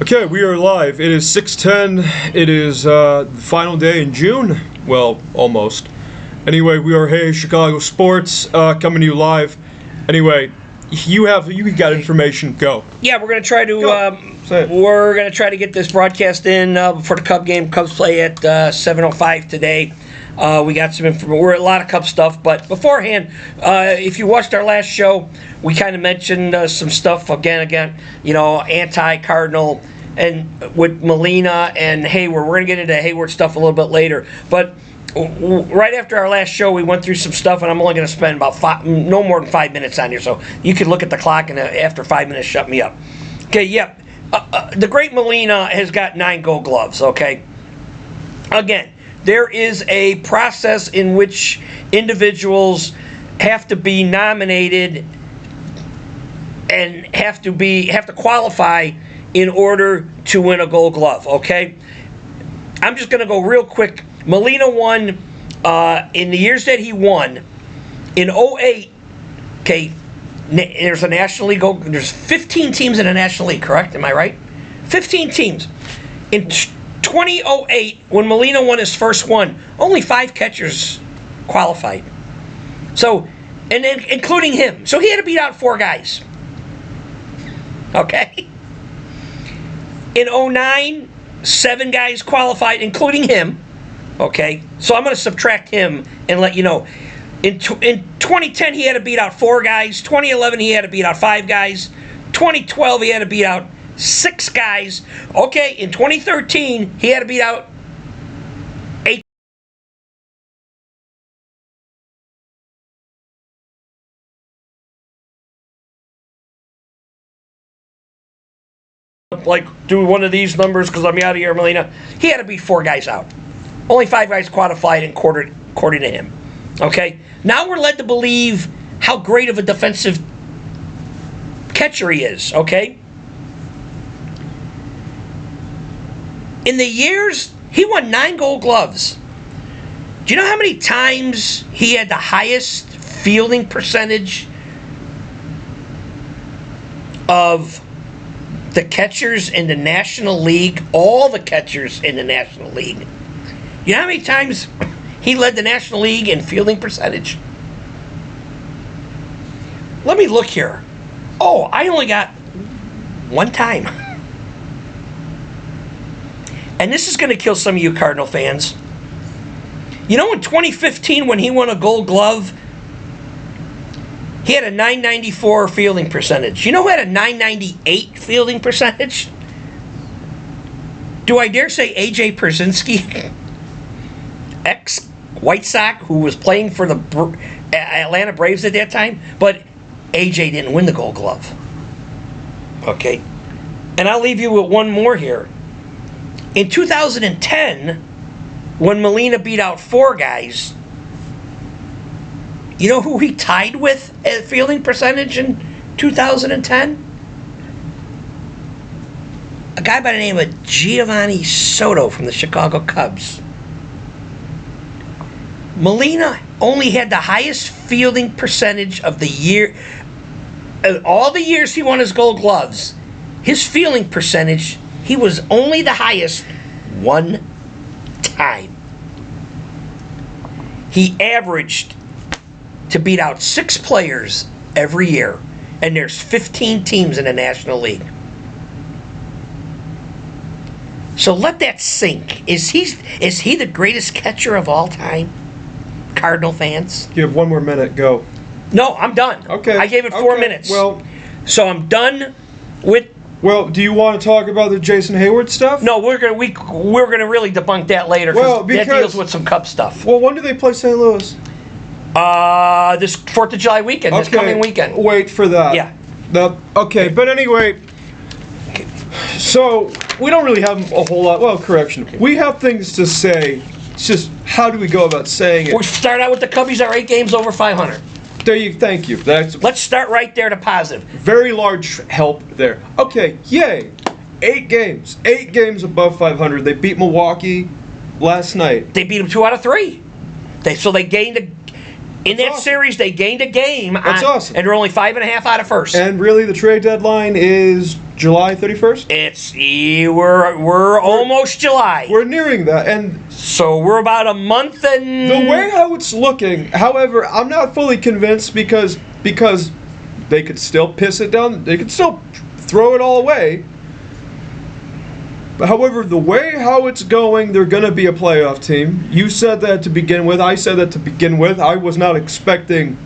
Okay, we are live. It is 6:10. It is the final day in June. Well, almost. Anyway, we are Hey Chicago Sports coming to you live. Anyway, you got information. Go. Yeah, we're gonna try to Say it. we're gonna try to get this broadcast in before the Cub game. Cubs play at 7:05 today. We got some information. We're a lot of Cub stuff, but beforehand, if you watched our last show, we kind of mentioned some stuff again. You know, anti-Cardinal and with Molina and Hayward. We're gonna get into Hayward stuff a little bit later, but. Right after our last show, we went through some stuff, and I'm only going to spend about no more than 5 minutes on here. So you could look at the clock, and after 5 minutes, shut me up. Okay, yep. The great Molina has got 9 Gold Gloves. Okay. Again, there is a process in which individuals have to be nominated and have to qualify in order to win a Gold Glove. Okay. I'm just going to go real quick. Molina won in the years that he won. In 2008, okay, there's a National League. There's 15 teams in the National League, correct? Am I right? 15 teams. In 2008, when Molina won his first one, only 5 catchers qualified. So, and then including him. So he had to beat out 4 guys. Okay? In 2009, 7 guys qualified, including him. Okay, so I'm going to subtract him and let you know. In 2010, he had to beat out 4 guys. 2011, he had to beat out 5 guys. 2012, he had to beat out 6 guys. Okay, in 2013, he had to beat out 8. Like, do one of these numbers because I'm out of here, Molina. He had to beat 4 guys out. Only 5 guys qualified according to him. Okay? Now we're led to believe how great of a defensive catcher he is. Okay? In the years, he won 9 Gold Gloves. Do you know how many times he had the highest fielding percentage of the catchers in the National League? All the catchers in the National League. You know how many times he led the National League in fielding percentage? Let me look here. Oh, I only got 1 time. And this is going to kill some of you Cardinal fans. You know in 2015 when he won a Gold Glove, he had a .994 fielding percentage. You know who had a .998 fielding percentage? Do I dare say A.J. Pierzynski? Ex-White Sox who was playing for the Atlanta Braves at that time, but AJ didn't win the Gold Glove. Okay? And I'll leave you with one more here. In 2010, when Molina beat out 4 guys, you know who he tied with at fielding percentage in 2010? A guy by the name of Giovanni Soto from the Chicago Cubs. Molina only had the highest fielding percentage of the year. All the years he won his Gold Gloves, his fielding percentage, he was only the highest 1 time. He averaged to beat out 6 players every year, and there's 15 teams in the National League. So let that sink. Is he the greatest catcher of all time? Cardinal fans? You have 1 more minute. Go. No, I'm done. Okay. I gave it 4 minutes. Well, so I'm done with. Well, do you want to talk about the Jason Hayward stuff? No, we're gonna really debunk that later. Well, that deals with some Cub stuff. Well, when do they play St. Louis? This 4th of July weekend. This coming weekend. Wait for that. Yeah. Okay, but anyway. So we don't really have a whole lot. Well, correction. We have things to say. It's just how do we go about saying it? We start out with the Cubbies are 8 games over 500. Thank you. Let's start right there to positive. Very large help there. Okay, yay. 8 games. 8 games above 500. They beat Milwaukee last night. They beat them 2 out of 3. They gained in that series. They gained a game. That's awesome. And they're only 5.5 out of first. And really, the trade deadline is July 31st? We're almost July. We're nearing that, and So we're about a month and... the way how it's looking, however, I'm not fully convinced because they could still piss it down. They could still throw it all away. But however, the way how it's going, they're going to be a playoff team. You said that to begin with. I said that to begin with. I was not expecting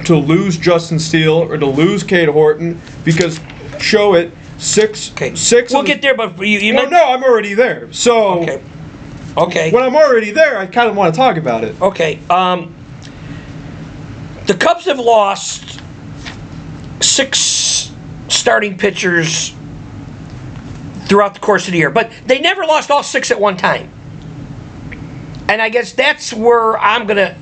to lose Justin Steele or to lose Cade Horton because show it six. We'll get there, but you well, no, I'm already there. So Okay. when I'm already there, I kind of want to talk about it. Okay. The Cubs have lost 6 starting pitchers throughout the course of the year, but they never lost all 6 at one time. And I guess that's where I'm going to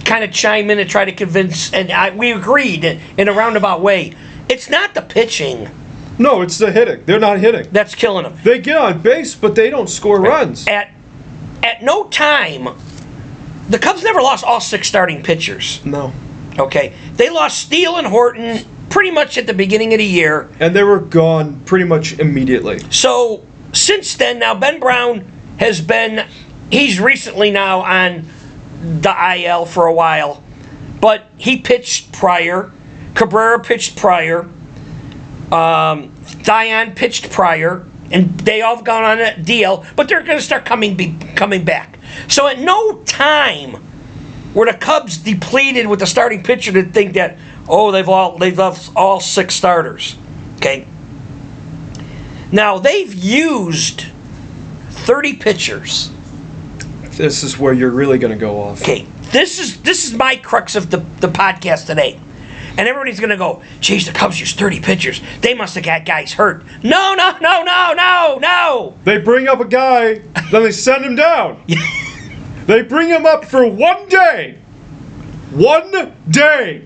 kind of chime in and try to convince, and we agreed in a roundabout way. It's not the pitching. No, it's the hitting. They're not hitting. That's killing them. They get on base, but they don't score runs. At no time, the Cubs never lost all 6 starting pitchers. No. Okay. They lost Steele and Horton pretty much at the beginning of the year. And they were gone pretty much immediately. So, since then, now Ben Brown he's recently now on the IL for a while. But he pitched prior. Cabrera pitched prior. Dion pitched prior. And they all have gone on a DL. But they're going to start coming back. So at no time were the Cubs depleted with the starting pitcher to think that, they've lost all 6 starters. Okay. Now they've used 30 pitchers. This is where you're really going to go off. Okay. This is my crux of the podcast today. And everybody's going to go, geez, the Cubs used 30 pitchers. They must have got guys hurt. No. They bring up a guy, then they send him down. They bring him up for 1 day. 1 day.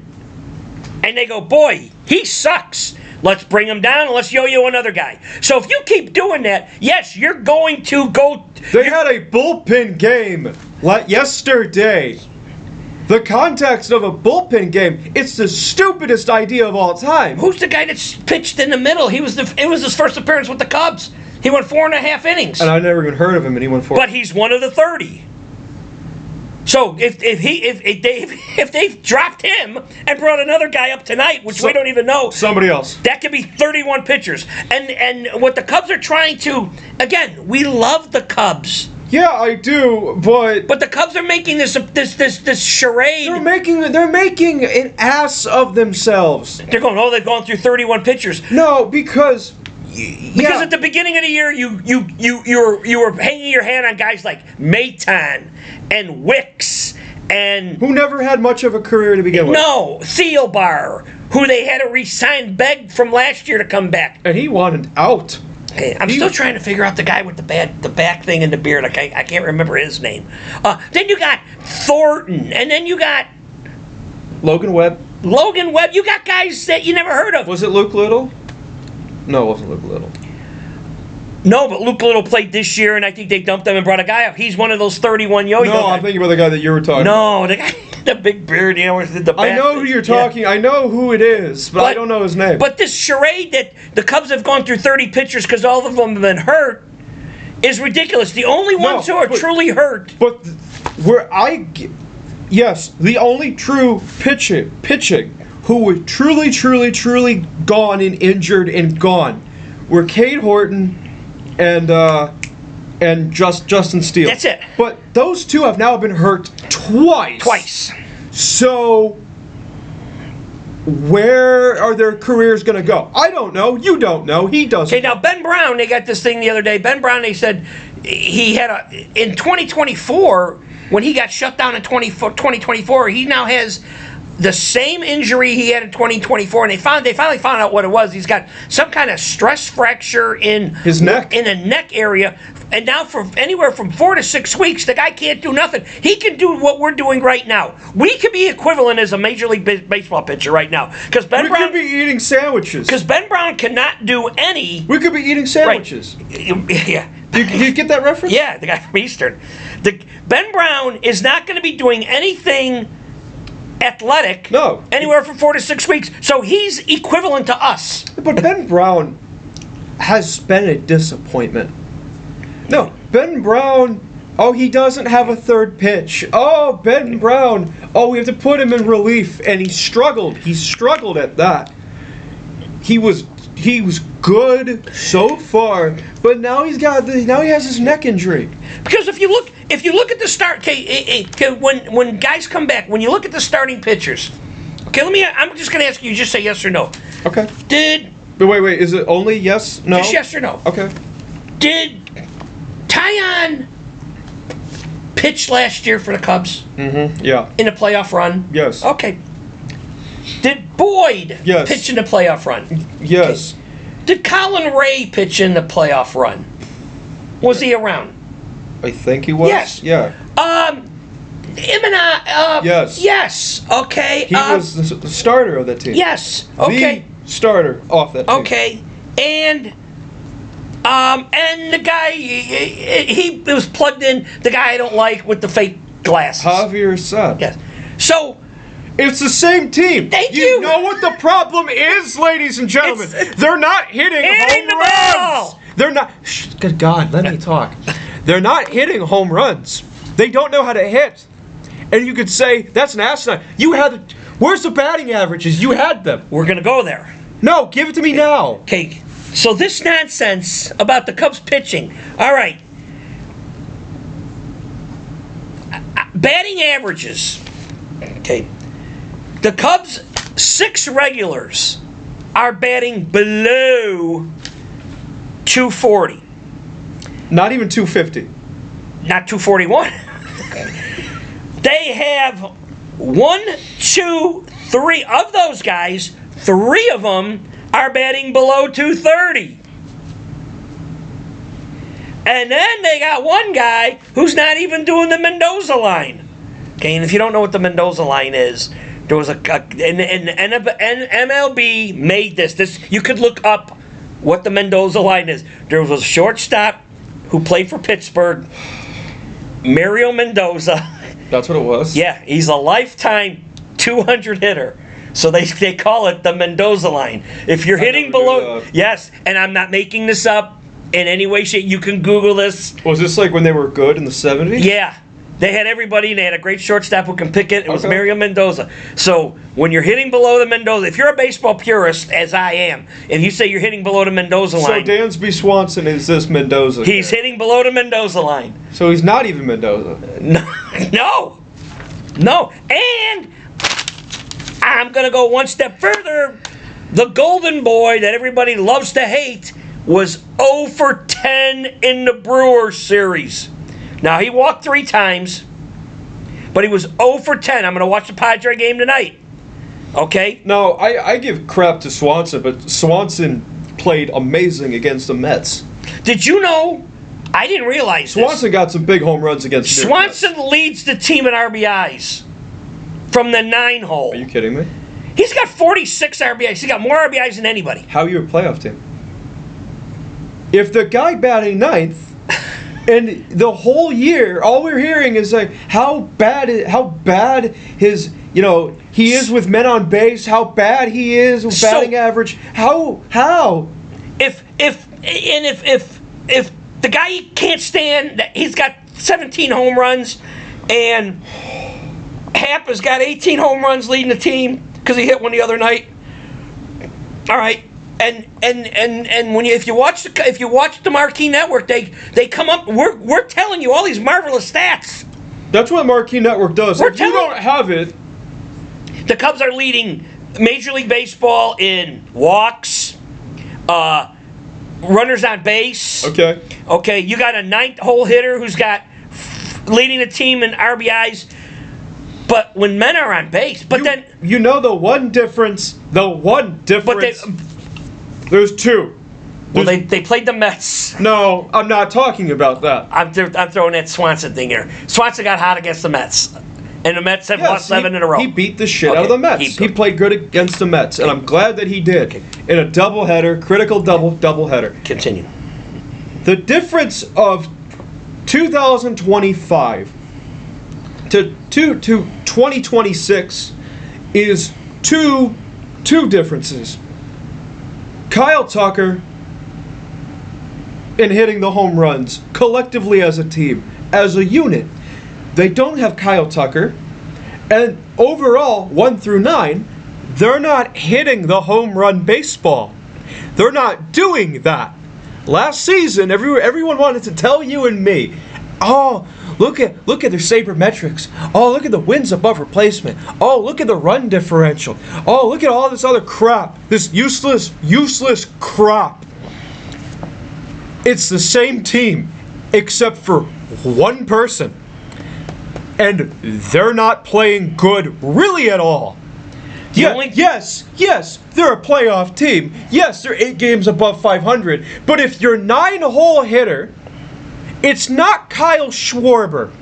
And they go, boy, he sucks. Let's bring him down and let's yo-yo another guy. So if you keep doing that, yes, you're going to go... They had a bullpen game yesterday. The context of a bullpen game, it's the stupidest idea of all time. Who's the guy that's pitched in the middle? It was his first appearance with the Cubs. He went 4.5 innings. And I never even heard of him, and he went 4. But he's one of the 30. So if they've dropped him and brought another guy up tonight, which we don't even know, somebody else, that could be 31 pitchers. And what the Cubs are trying to, again, we love the Cubs. Yeah, I do, but the Cubs are making this charade. They're making an ass of themselves. They're going, they've gone through 31 pitchers. No, because at the beginning of the year you were hanging your hand on guys like Maton and Wicks and who never had much of a career to begin with. No, Thielbar, who they had to re-sign, begged from last year to come back, and he wanted out. Hey, I'm still trying to figure out the guy with the back thing and the beard. I can't remember his name. Then you got Thornton, and then you got Logan Webb. You got guys that you never heard of. Was it Luke Little? No, it wasn't Luke Little. No, but Luke Little played this year, and I think they dumped him and brought a guy up. He's one of those 31 yo-yo No, guys. I'm thinking about the guy that you were talking about. No, the guy with the big beard, with the back I know who you're talking. Yeah. I know who it is, but I don't know his name. But this charade that the Cubs have gone through 30 pitchers because all of them have been hurt is ridiculous. The only ones who are truly hurt. But yes, the only true pitching who were truly gone and injured and gone were Cade Horton and Justin Steele. That's it. But those two have now been hurt twice. So where are their careers going to go? I don't know. You don't know. He doesn't. Okay, now Ben Brown, they got this thing the other day. Ben Brown, they said he had in 2024, when he got shut down in 2024, he now has the same injury he had in 2024, and they finally found out what it was. He's got some kind of stress fracture in his neck, in a neck area, and now for anywhere from 4 to 6 weeks, the guy can't do nothing. He can do what we're doing right now. We could be equivalent as a Major League Baseball pitcher right now because we could be eating sandwiches. Because Ben Brown cannot do any. We could be eating sandwiches. Right. Yeah. You get that reference? Yeah, the guy from Eastern. Ben Brown is not going to be doing anything athletic. No. Anywhere from 4 to 6 weeks. So he's equivalent to us. But Ben Brown has been a disappointment. No, Ben Brown, oh, he doesn't have a third pitch. Oh, Ben Brown, oh, we have to put him in relief, and he struggled. He struggled at that. He was good so far, but now he has his neck injury. Because if you look at the start, when guys come back, when you look at the starting pitchers, okay, I'm just going to ask you, just say yes or no. Okay. But wait, is it only yes, no? Just yes or no. Okay. Did Taillon pitch last year for the Cubs? Mm-hmm, yeah. In a playoff run? Yes. Okay. Did Boyd pitch in the playoff run? Yes. Okay. Did Colin Ray pitch in the playoff run? Was he around? I think he was. Yes. Yeah. Imana, yes. Yes. Okay. He was the starter of that team. Yes. Okay. The starter off that team. Okay. And the guy, he was plugged in, the guy I don't like with the fake glasses. Javier Assad. Yes. So, it's the same team. Thank you. You know what the problem is, ladies and gentlemen? They're not hitting home runs. Ball. They're not. Good God, let me talk. They're not hitting home runs. They don't know how to hit. And you could say that's an asinine. Where's the batting averages? You had them. We're gonna go there. No, give it to me now. Okay. So this nonsense about the Cubs pitching. All right. Batting averages. Okay. The Cubs' 6 regulars are batting below 240. Not even 250. Not 241. They have 1, 2, 3 of those guys. 3 of them are batting below 230. And then they got one guy who's not even doing the Mendoza line. Okay, and if you don't know what the Mendoza line is, there was and MLB made this. You could look up what the Mendoza line is. There was a shortstop who played for Pittsburgh, Mario Mendoza. That's what it was? Yeah, he's a lifetime 200 hitter. So they call it the Mendoza line. If you're hitting below, yes, and I'm not making this up in any way, shape. You can Google this. Was this like when they were good in the 70s? Yeah. They had everybody, and they had a great shortstop who can pick it. It was Mario Mendoza. So when you're hitting below the Mendoza, if you're a baseball purist, as I am, and you say you're hitting below the Mendoza line. So Dansby Swanson is this Mendoza guy. He's hitting below the Mendoza line. So he's not even Mendoza. No. And I'm going to go one step further. The golden boy that everybody loves to hate was 0 for 10 in the Brewers series. Now, he walked 3 times, but he was 0 for 10. I'm going to watch the Padre game tonight. Okay? No, I give crap to Swanson, but Swanson played amazing against the Mets. Did you know? I didn't realize Swanson got some big home runs against the Swanson leads the team in RBIs from the 9 hole. Are you kidding me? He's got 46 RBIs. He's got more RBIs than anybody. How are you a playoff team? If the guy batting 9th, and the whole year, all we're hearing is like how bad his he is with men on base, how bad he is with batting average. How? If the guy can't stand, he's got 17 home runs, and Happ has got 18 home runs leading the team because he hit one the other night. All right. And when if you watch the Marquee Network, they come up. We're telling you all these marvelous stats. That's what Marquee Network does. If you don't have it, the Cubs are leading Major League Baseball in walks, runners on base. Okay. You got a 9th hole hitter who's got leading the team in RBIs. But when men are on base, then the one difference. There's 2. Well, they played the Mets. No, I'm not talking about that. I'm throwing that Swanson thing here. Swanson got hot against the Mets, and the Mets have lost 7 in a row. He beat the shit out of the Mets. He played good against the Mets, and I'm glad that he did in a doubleheader, critical doubleheader. Continue. The difference of 2025 to 2026 is two differences. Kyle Tucker and hitting the home runs collectively as a team, as a unit. They don't have Kyle Tucker, and overall, 1 through 9, they're not hitting the home run baseball. They're not doing that. Last season, everyone wanted to tell you and me, oh, look at their sabermetrics. Oh, look at the wins above replacement. Oh, look at the run differential. Oh, look at all this other crap. This useless crap. It's the same team, except for one person. And they're not playing good really at all. Yes, they're a playoff team. Yes, they're 8 games above 500. But if your 9-hole hitter, it's not Kyle Schwarber.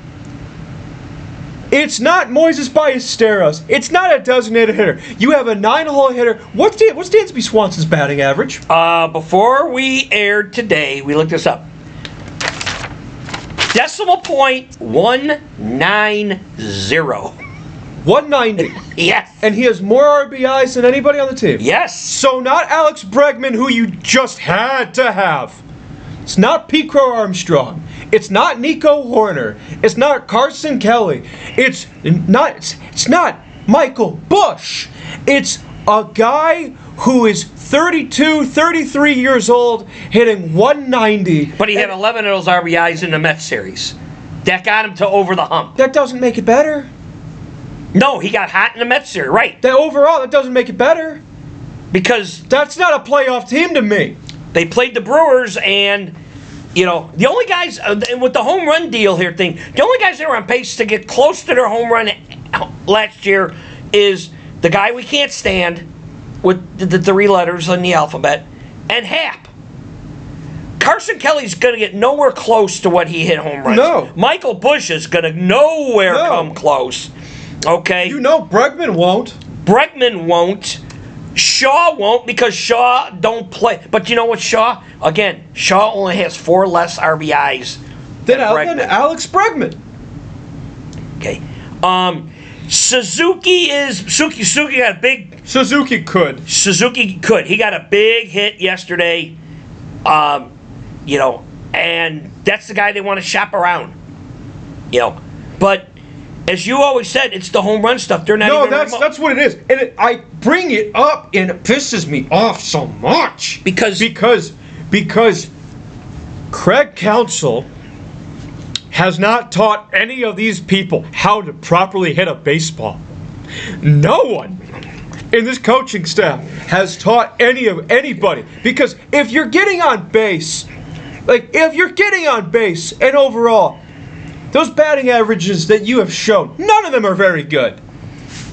It's not Moises Ballesteros. It's not a designated hitter. You have a 9-hole hitter. What's Dansby Swanson's batting average? Before we aired today, we looked this up. Decimal point 190. 190. Yes. And he has more RBIs than anybody on the team. Yes. So not Alex Bregman, who you just had to have. It's not Pete Crow Armstrong. It's not Nico Horner. It's not Carson Kelly. It's not Michael Bush. It's a guy who is 32, 33 years old, hitting 190. But he had 11 of those RBIs in the Mets series. That got him to over the hump. That doesn't make it better. No, he got hot in the Mets series, right. That doesn't make it better. Because that's not a playoff team to me. They played the Brewers, and, the only guys, with the home run deal here thing, the only guys that were on pace to get close to their home run last year is the guy we can't stand with the 3 letters in the alphabet, and Happ. Carson Kelly's going to get nowhere close to what he hit home runs. No. Michael Bush is going to nowhere come close. Okay? Bregman won't. Bregman won't. Shaw won't, because Shaw don't play. But you know what, Shaw? Again, Shaw only has 4 less RBIs than Alex Bregman. Okay. Suzuki got a big... Suzuki could. He got a big hit yesterday. And that's the guy they want to shop around. But as you always said, it's the home run stuff. They're not even... No, that's what it is. And I bring it up, and it pisses me off so much. Because Craig Counsell has not taught any of these people how to properly hit a baseball. No one in this coaching staff has taught anybody. Because if you're getting on base, and overall, those batting averages that you have shown, none of them are very good.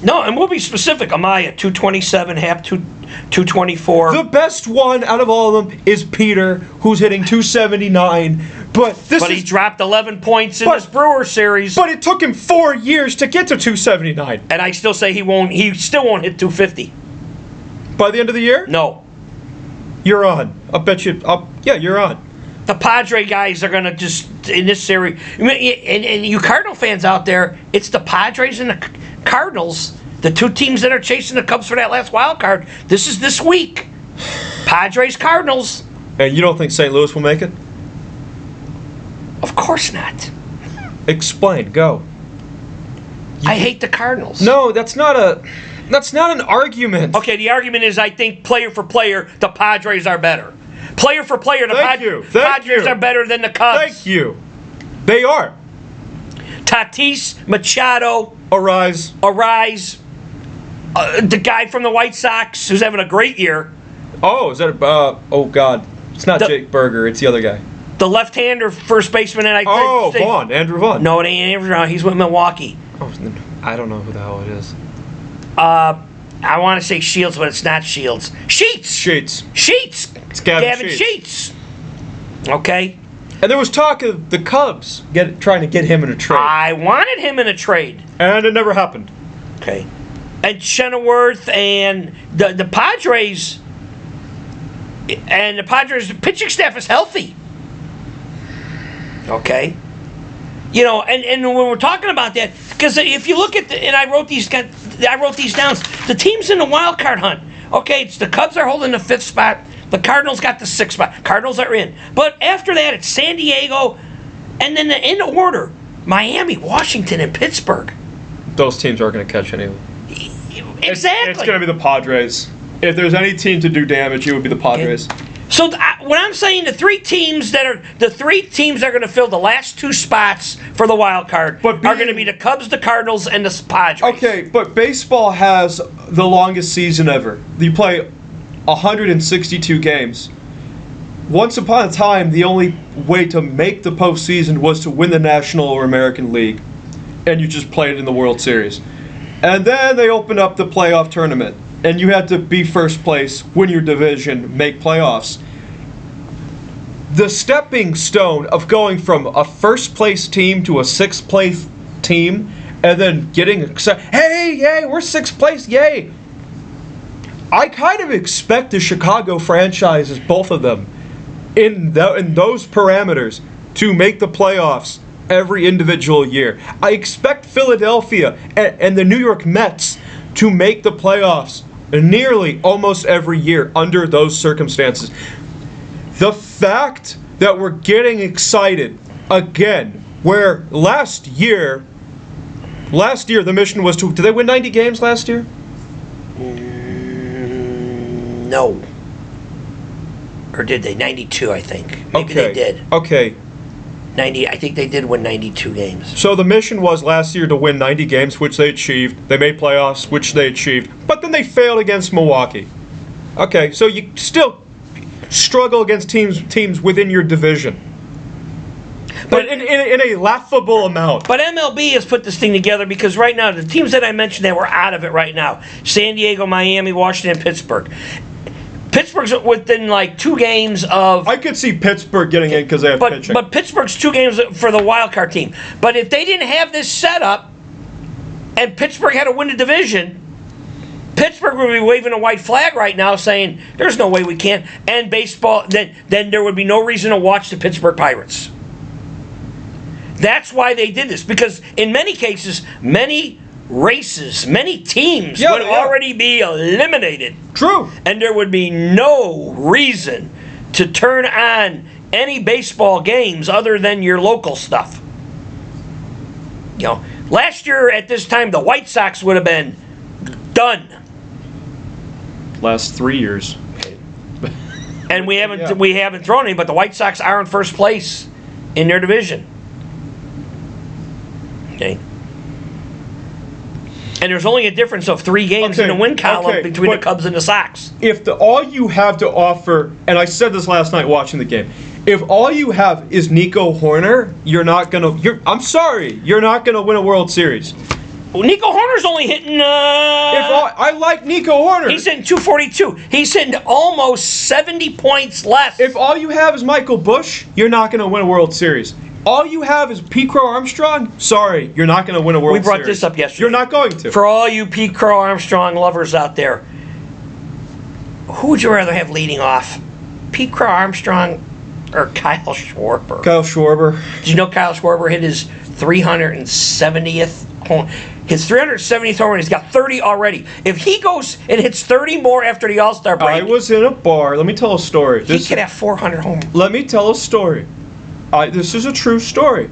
No, and we'll be specific. Amaya, 227, Happ, 224. The best one out of all of them is Peter, who's hitting 279. But he dropped 11 points in this Brewer series. But it took him 4 years to get to 279. And I still say he still won't hit 250. By the end of the year? No. You're on. I'll bet you. You're on. The Padre guys are going to just, in this series, and you Cardinal fans out there, it's the Padres and the Cardinals, the 2 teams that are chasing the Cubs for that last wild card. This is this week. Padres, Cardinals. And you don't think St. Louis will make it? Of course not. Explain. Go. I hate the Cardinals. No, that's not an argument. Okay, the argument is I think player for player, the Padres are better. Player for player, the Padres are better than the Cubs. Thank you. They are. Tatis, Machado, Arise. The guy from the White Sox who's having a great year. Oh, is that oh God. It's not Jake Berger, it's the other guy. The left-hander first baseman and Vaughn, Andrew Vaughn. No, it ain't Andrew Vaughn. He's with Milwaukee. Oh, I don't know who the hell it is. I want to say Shields, but it's not Shields. Sheets. It's Gavin Sheets. Okay. And there was talk of the Cubs trying to get him in a trade. I wanted him in a trade. And it never happened. Okay. And Chenoweth and the Padres, the pitching staff is healthy. Okay. And when we're talking about that, because if you look at and I wrote these guys, I wrote these down. The teams in the wild card hunt. Okay, it's the Cubs are holding the 5th spot. The Cardinals got the 6th spot. Cardinals are in. But after that, it's San Diego, and then in order, Miami, Washington, and Pittsburgh. Those teams aren't going to catch anyone. Exactly. It's going to be the Padres. If there's any team to do damage, it would be the Padres. So when I'm saying the three teams that are going to fill the last 2 spots for the wild card are going to be the Cubs, the Cardinals, and the Padres. Okay, but baseball has the longest season ever. You play 162 games. Once upon a time, the only way to make the postseason was to win the National or American League, and you just played in the World Series. And then they opened up the playoff tournament, and you had to be first place, win your division, make playoffs. The stepping stone of going from a first place team to a 6th place team, and then getting hey, yay, we're 6th place, yay. I kind of expect the Chicago franchises, both of them, in those parameters, to make the playoffs every individual year. I expect Philadelphia and the New York Mets to make the playoffs nearly almost every year under those circumstances. The fact that we're getting excited again, where last year the mission was to, did they win 90 games last year? No. Or did they? 92, I think. Maybe they did. Okay. 90. I think they did win 92 games. So the mission was last year to win 90 games, which they achieved. They made playoffs, which they achieved. But then they failed against Milwaukee. Okay, so you still struggle against teams within your division. But in a laughable amount. But MLB has put this thing together because right now, the teams that I mentioned that were out of it right now, San Diego, Miami, Washington, Pittsburgh. Pittsburgh's within like 2 games of... I could see Pittsburgh getting in because they have pitching. But Pittsburgh's 2 games for the wild card team. But if they didn't have this setup and Pittsburgh had to win the division, Pittsburgh would be waving a white flag right now saying, there's no way we can't. And baseball, then there would be no reason to watch the Pittsburgh Pirates. That's why they did this. Because in many cases, many races, many teams would already be eliminated. True. And there would be no reason to turn on any baseball games other than your local stuff. You know, last year at this time, the White Sox would have been done. Last 3 years. And we haven't thrown any, but the White Sox are in first place in their division. Okay. And there's only a difference of 3 games in the win column between the Cubs and the Sox. If all you have to offer, and I said this last night watching the game, if all you have is Nico Horner, I'm sorry, you're not gonna win a World Series. Well, Nico Horner's only hitting. I like Nico Horner. He's hitting 242. He's hitting almost 70 points less. If all you have is Michael Busch, you're not gonna win a World Series. All you have is Pete Crow Armstrong? Sorry, you're not going to win a World Series. We brought this up yesterday. You're not going to. For all you Pete Crow Armstrong lovers out there, who would you rather have leading off? Pete Crow Armstrong or Kyle Schwarber? Kyle Schwarber. Did you know Kyle Schwarber hit his 370th home? His 370th home run, he's got 30 already. If he goes and hits 30 more after the All-Star break... I was in a bar. Let me tell a story. He could have 400 home runs. Let me tell a story. This is a true story.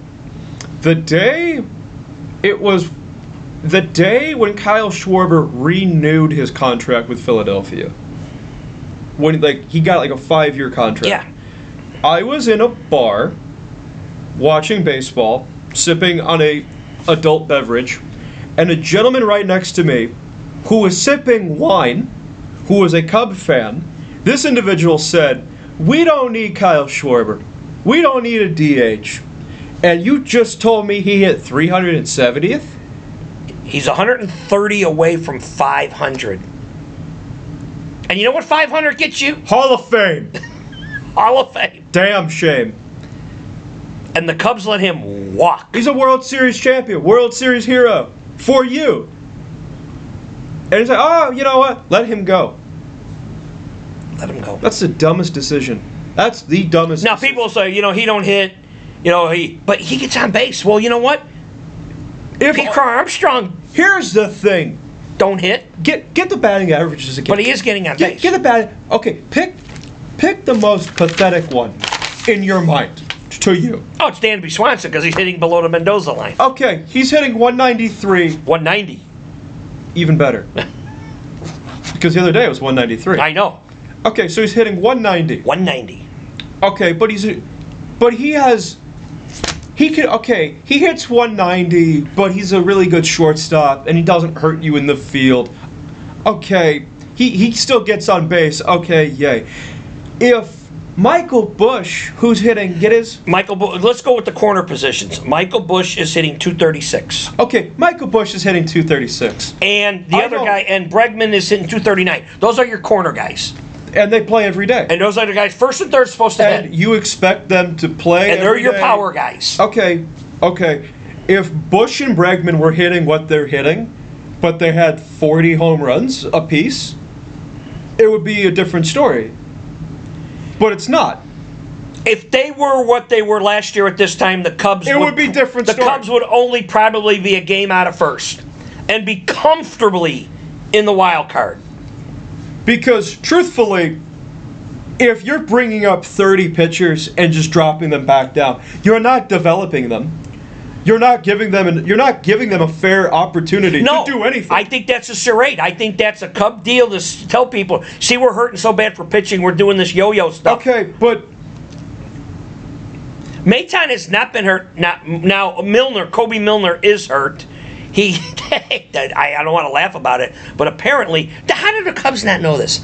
The day when Kyle Schwarber renewed his contract with Philadelphia, when he got a 5-year contract. Yeah. I was in a bar watching baseball, sipping on a adult beverage, and a gentleman right next to me who was sipping wine, who was a Cub fan, this individual said, "We don't need Kyle Schwarber. We don't need a DH." And you just told me he hit 370th? He's 130 away from 500. And you know what 500 gets you? Hall of Fame. Hall of Fame. Damn shame. And the Cubs let him walk. He's a World Series champion, World Series hero for you. And he's like, oh, you know what? Let him go. Let him go. That's the dumbest decision. That's the dumbest Now, decision. people say, he don't hit, but he gets on base. Well, you know what? Pete Crow Armstrong. Here's the thing. don't hit. Get the batting averages again. But he is getting on base. Get the batting. Okay, pick the most pathetic one in your mind to you. Oh, it's Dansby Swanson because he's hitting below the Mendoza line. Okay, he's hitting 193. 190. Even better. Because the other day it was 193. I know. Okay, so he's hitting 190. 190. Okay, but he hits 190, but he's a really good shortstop, and he doesn't hurt you in the field. Okay, he still gets on base. Okay, yay. If Michael Busch, who's hitting, let's go with the corner positions. Michael Busch is hitting 236. Okay, Michael Busch is hitting 236. And the other guy, and Bregman is hitting 239. Those are your corner guys. And they play every day. And those are the guys, first and third, supposed to hit. And you expect them to play And they're every your day? power guys. Okay. If Busch and Bregman were hitting what they're hitting, but they had 40 home runs apiece, it would be a different story. But it's not. If they were what they were last year at this time, the Cubs would be different The story. Cubs would only probably be a game out of first and be comfortably in the wild card. Because, truthfully, if you're bringing up 30 pitchers and just dropping them back down, you're not developing them. You're not giving them a fair opportunity to do anything. I think that's a charade. I think that's a Cub deal to tell people, see, we're hurting so bad for pitching, we're doing this yo-yo stuff. Okay, but Maton has not been hurt. Now Milner, Kobe Milner is hurt. I don't want to laugh about it, but apparently, how did the Cubs not know this?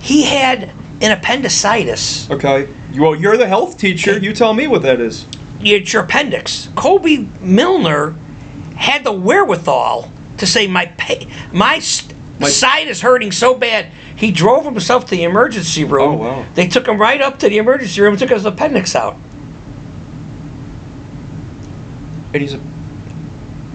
He had an appendicitis. Okay. Well, you're the health teacher. You tell me what that is. It's your appendix. Kobe Milner had the wherewithal to say, my side is hurting so bad. He drove himself to the emergency room. Oh, wow. They took him right up to the emergency room and took his appendix out. And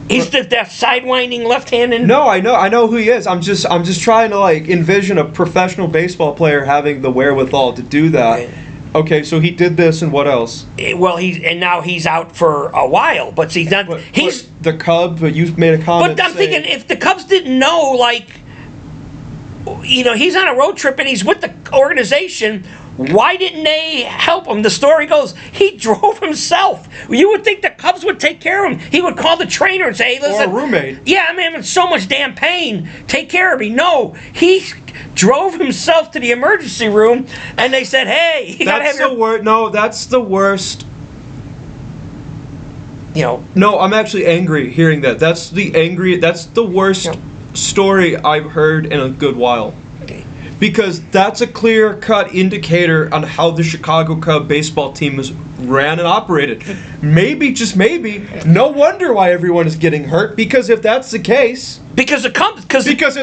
He's that sidewinding left-handed. No, I know who he is. I'm just trying to envision a professional baseball player having the wherewithal to do that. Okay, so he did this, and what else? Well, now he's out for a while, but he's not. He's the Cubs. But you've made a comment. But I'm thinking if the Cubs didn't know, he's on a road trip and he's with the organization. Why didn't they help him? The story goes, he drove himself. You would think the Cubs would take care of him. He would call the trainer and say, hey, listen. Or a roommate. Yeah, I'm having so much damn pain. Take care of me. No, he drove himself to the emergency room, and they said, hey, you got to have your... No, that's the worst. No, I'm actually angry hearing that. That's the worst story I've heard in a good while. Because that's a clear-cut indicator on how the Chicago Cub baseball team is ran and operated. Maybe, just maybe, no wonder why everyone is getting hurt. Because if that's the case, because if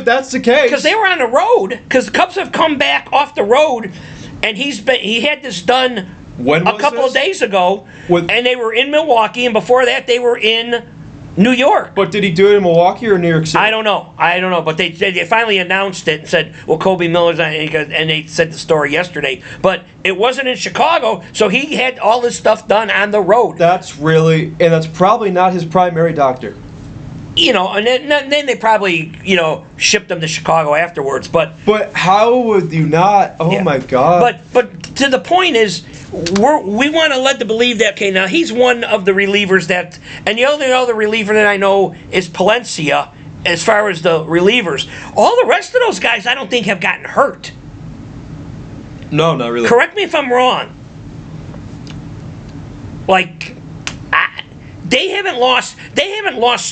that's the case, because they were on the road, because the Cubs have come back off the road, and he had this done a couple of days ago, and they were in Milwaukee, and before that they were in New York. But did he do it in Milwaukee or New York City? I don't know. But they finally announced it and said, well, Kobe Miller's on, and they said the story yesterday. But it wasn't in Chicago, so he had all this stuff done on the road. That's probably not his primary doctor. And then they probably, shipped him to Chicago afterwards. But how would you not? Oh, yeah. My God. But to the point is, we want to let them believe that, okay, now he's one of the relievers and the only other reliever that I know is Palencia as far as the relievers. All the rest of those guys I don't think have gotten hurt. No, not really. Correct me if I'm wrong. They haven't lost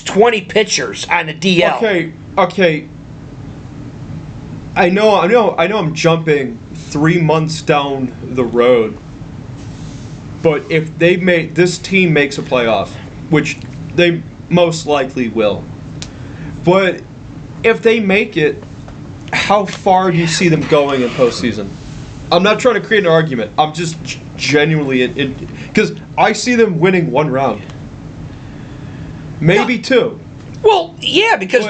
20 pitchers on the DL. Okay. I know I'm jumping 3 months down the road. But if this team makes a playoff, which they most likely will. But if they make it, how far do you see them going in postseason? I'm not trying to create an argument. I'm just genuinely because I see them winning one round. Maybe two. Well, yeah, because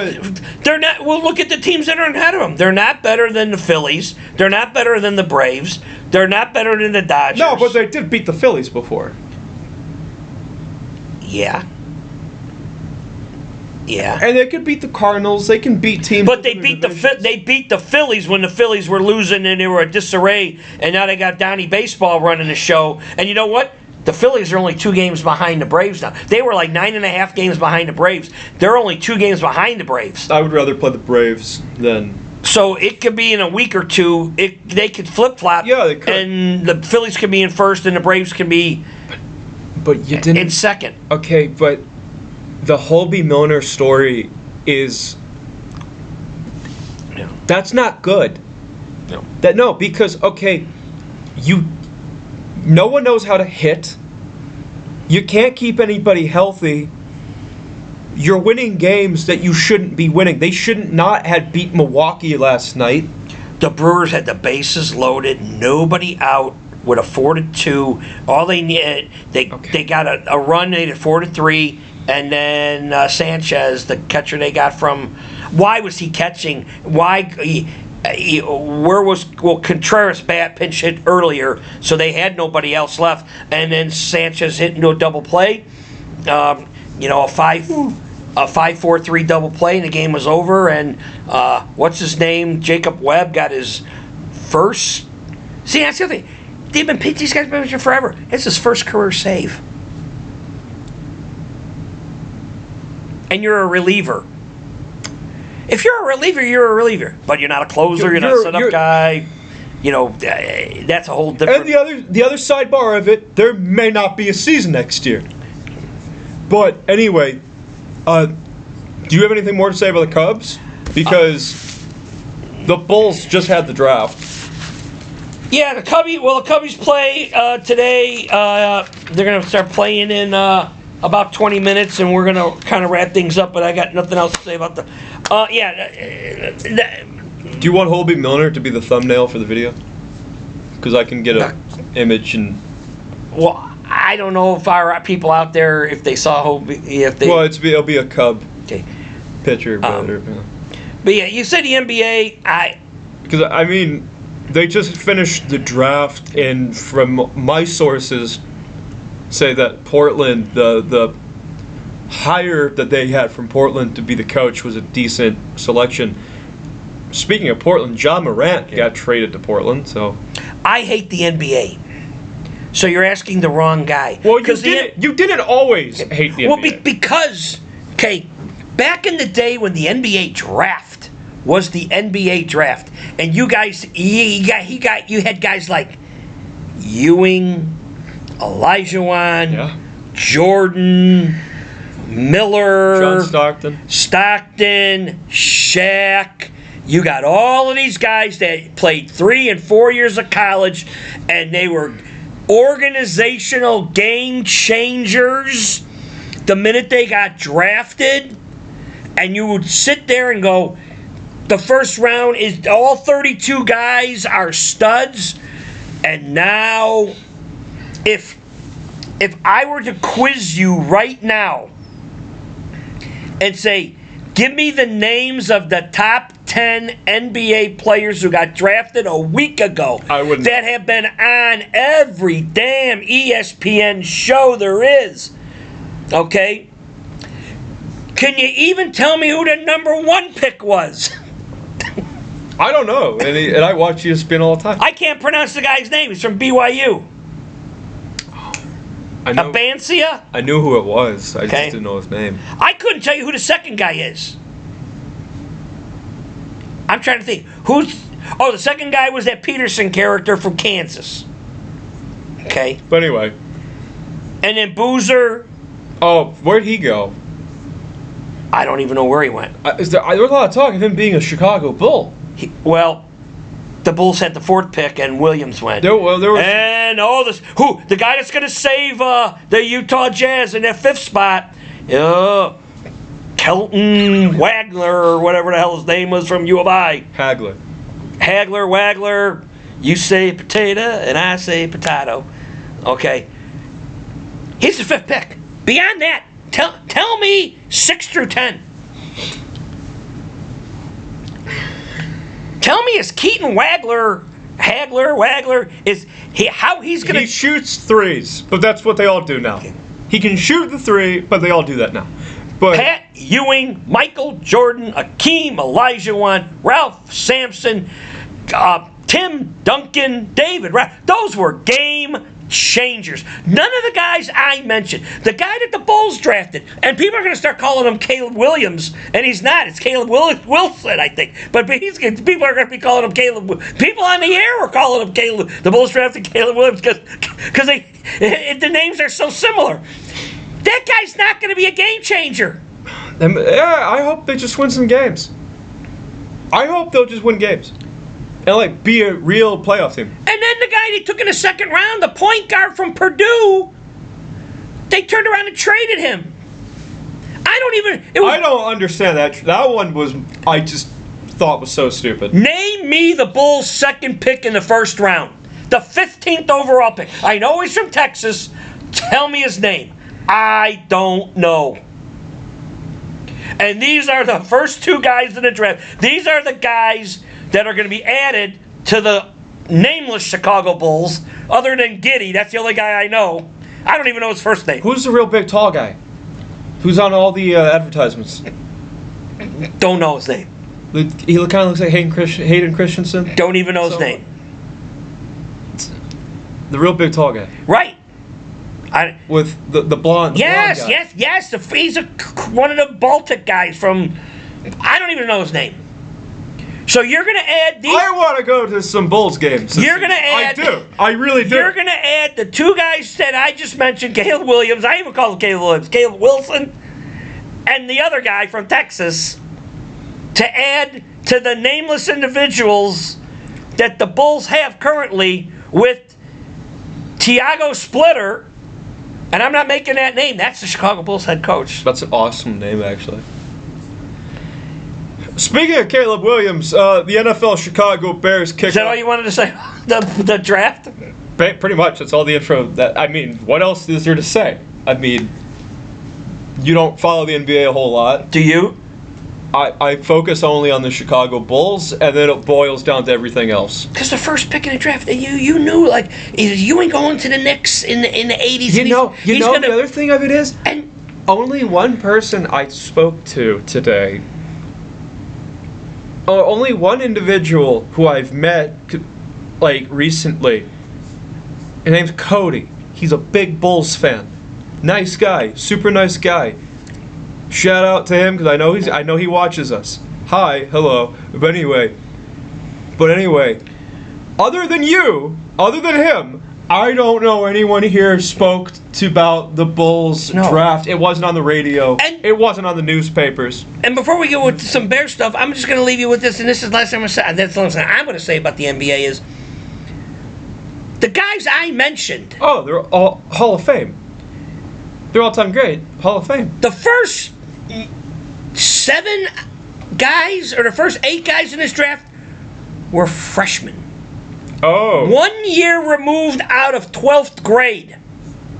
they're not. Well, look at the teams that are ahead of them. They're not better than the Phillies. They're not better than the Braves. They're not better than the Dodgers. No, but they did beat the Phillies before. Yeah. Yeah. And they could beat the Cardinals. They can beat teams. But they beat the Phillies when the Phillies were losing and they were a disarray, and now they got Donnie Baseball running the show. And you know what? The Phillies are only 2 games behind the Braves now. They were like 9.5 games behind the Braves. They're only 2 games behind the Braves. I would rather play the Braves than. So it could be in a week or two. They could flip flop. Yeah, they could. And the Phillies could be in first, and the Braves can be But you didn't. in second. Okay, but the Holby Milner story is. Yeah. That's not good. No. No, because no one knows how to hit. You can't keep anybody healthy. You're winning games that you shouldn't be winning. They shouldn't not have beat Milwaukee last night. The Brewers had the bases loaded, nobody out with a 4-2. All they needed, they got a run. They did 4-3, and then Sanchez, the catcher they got from. Why was he catching? Where was Contreras bat pinch hit earlier, so they had nobody else left, and then Sanchez hit into a double play. A 5-4-3 double play, and the game was over. And what's his name? Jacob Webb got his first. See, that's the other thing. These guys have been pitching forever. It's his first career save, and you're a reliever. If you're a reliever, you're a reliever. But you're not a closer. You're not a setup guy. That's a whole different. And the other sidebar of it, there may not be a season next year. But anyway, do you have anything more to say about the Cubs? Because the Bulls just had the draft. Yeah, the Cubbies play today. They're going to start playing in about 20 minutes, and we're going to kind of wrap things up, but I got nothing else to say about the... Do you want Holby Milner to be the thumbnail for the video? Because I can get an image and... Well, I don't know if our people out there, if they saw Holby... Well, it'll be a Cub pitcher. But yeah, you said the NBA, Because, I mean, they just finished the draft, and from my sources... say that Portland, the hire that they had from Portland to be the coach was a decent selection. Speaking of Portland, John Morant got traded to Portland, so... I hate the NBA. So you're asking the wrong guy. Well, you didn't always hate the NBA. Well, because, back in the day when the NBA draft was the NBA draft, and you guys, you had guys like Ewing, Olajuwon, Jordan, Miller, John Stockton, Shaq. You got all of these guys that played 3 and 4 years of college, and they were organizational game changers the minute they got drafted. And you would sit there and go, the first round is all 32 guys are studs. And now, if I were to quiz you right now and say, give me the names of the top 10 NBA players who got drafted a week ago that have been on every damn ESPN show there is, okay? Can you even tell me who the number 1 pick was? I don't know, and I watch ESPN all the time. I can't pronounce the guy's name. He's from BYU. Abancia? I knew who it was. I just didn't know his name. I couldn't tell you who the second guy is. I'm trying to think. The second guy was that Peterson character from Kansas. Okay. But anyway. And then Boozer. Oh, where'd he go? I don't even know where he went. There was a lot of talk of him being a Chicago Bull. The Bulls had the 4th pick, and Williams went. There was... And all this... The guy that's going to save the Utah Jazz in that 5th spot. Kelton Wagner, or whatever the hell his name was from U of I. Wagler. You say potato, and I say potato. Okay. He's the 5th pick. Beyond that, tell me 6 through 10. Tell me, is Keaton Wagler, how he's going to... He shoots threes, but that's what they all do now. He can shoot the 3, but they all do that now. But Pat Ewing, Michael Jordan, Akeem Olajuwon, Ralph Sampson, Tim Duncan, David. Those were game changers. None of the guys I mentioned. The guy that the Bulls drafted, and people are going to start calling him Caleb Williams, and he's not. It's Caleb Wilson, I think. But people are going to be calling him Caleb. People on the air were calling him Caleb. The Bulls drafted Caleb Williams because the names are so similar. That guy's not going to be a game changer. yeah, I hope they just win some games. I hope they'll just win games. And, like, be a real playoff team. And then the guy they took in the second round, the point guard from Purdue, they turned around and traded him. I don't understand that. That one I just thought was so stupid. Name me the Bulls' second pick in the first round. The 15th overall pick. I know he's from Texas. Tell me his name. I don't know. And these are the first two guys in the draft. These are the guys that are going to be added to the nameless Chicago Bulls, other than Giddey. That's the only guy I know. I don't even know his first name. Who's the real big tall guy? Who's on all the advertisements? Don't know his name. He kind of looks like Hayden Christensen. Don't even know his name. The real big tall guy. Right. With the blonde. Yes, blonde guy. yes. He's one of the Baltic guys from. I don't even know his name. So you're going to add these. I want to go to some Bulls games. You're going to add. I do. I really do. You're going to add the two guys that I just mentioned, Caleb Williams. I even call him Caleb Williams. Caleb Wilson, and the other guy from Texas, to add to the nameless individuals that the Bulls have currently with Tiago Splitter. And I'm not making that name. That's the Chicago Bulls head coach. That's an awesome name, actually. Speaking of Caleb Williams, the NFL Chicago Bears kick. Is that all you wanted to say? The draft? Pretty much. That's all the intro. What else is there to say? You don't follow the NBA a whole lot. Do you? I focus only on the Chicago Bulls, and then it boils down to everything else. Because the first pick in the draft, you knew, like, you ain't going to the Knicks in the 80s. The other thing of it is, and only one person I spoke to today, only one individual who I've met, like, recently, his name's Cody. He's a big Bulls fan. Nice guy, super nice guy. Shout out to him because I know he watches us. Hi, hello. But anyway, other than him, I don't know anyone here spoke about the Bulls draft. It wasn't on the radio. And it wasn't on the newspapers. And before we go with some Bear stuff, I'm just going to leave you with this, and this is the last time that's the last thing I'm going to say about the NBA is the guys I mentioned. Oh, they're all Hall of Fame. They're all-time great. Hall of Fame. The first 7 guys, or the first 8 guys in this draft, were freshmen. Oh. 1 year removed out of 12th grade.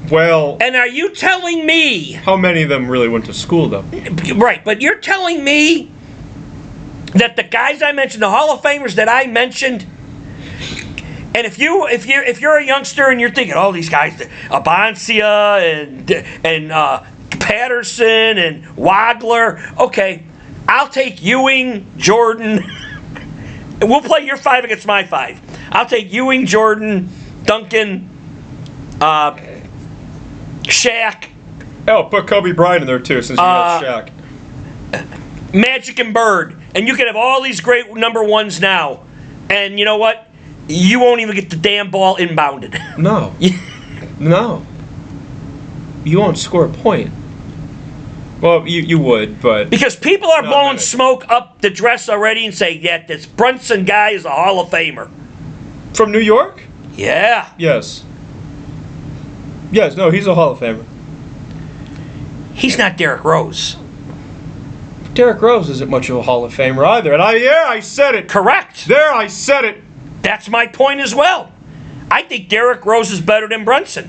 Well. And are you telling me... How many of them really went to school, though? Right, but you're telling me that the guys I mentioned, the Hall of Famers that I mentioned... And if you're a youngster and you're thinking, oh, these guys, Abancia and Patterson and Wagler, okay, I'll take Ewing, Jordan, and we'll play your 5 against my 5. I'll take Ewing, Jordan, Duncan, Shaq. Oh, put Kobe Bryant in there too, since you got Shaq. Magic and Bird, and you can have all these great number ones now, and you know what? You won't even get the damn ball inbounded. No. No. You won't score a point. Well, you would, but... Because people are blowing smoke up the dress already and saying, yeah, this Brunson guy is a Hall of Famer. From New York? Yeah. Yes. Yes, no, he's a Hall of Famer. He's not Derrick Rose. Derrick Rose isn't much of a Hall of Famer either, and I said it. Correct. There, I said it. That's my point as well. I think Derrick Rose is better than Brunson.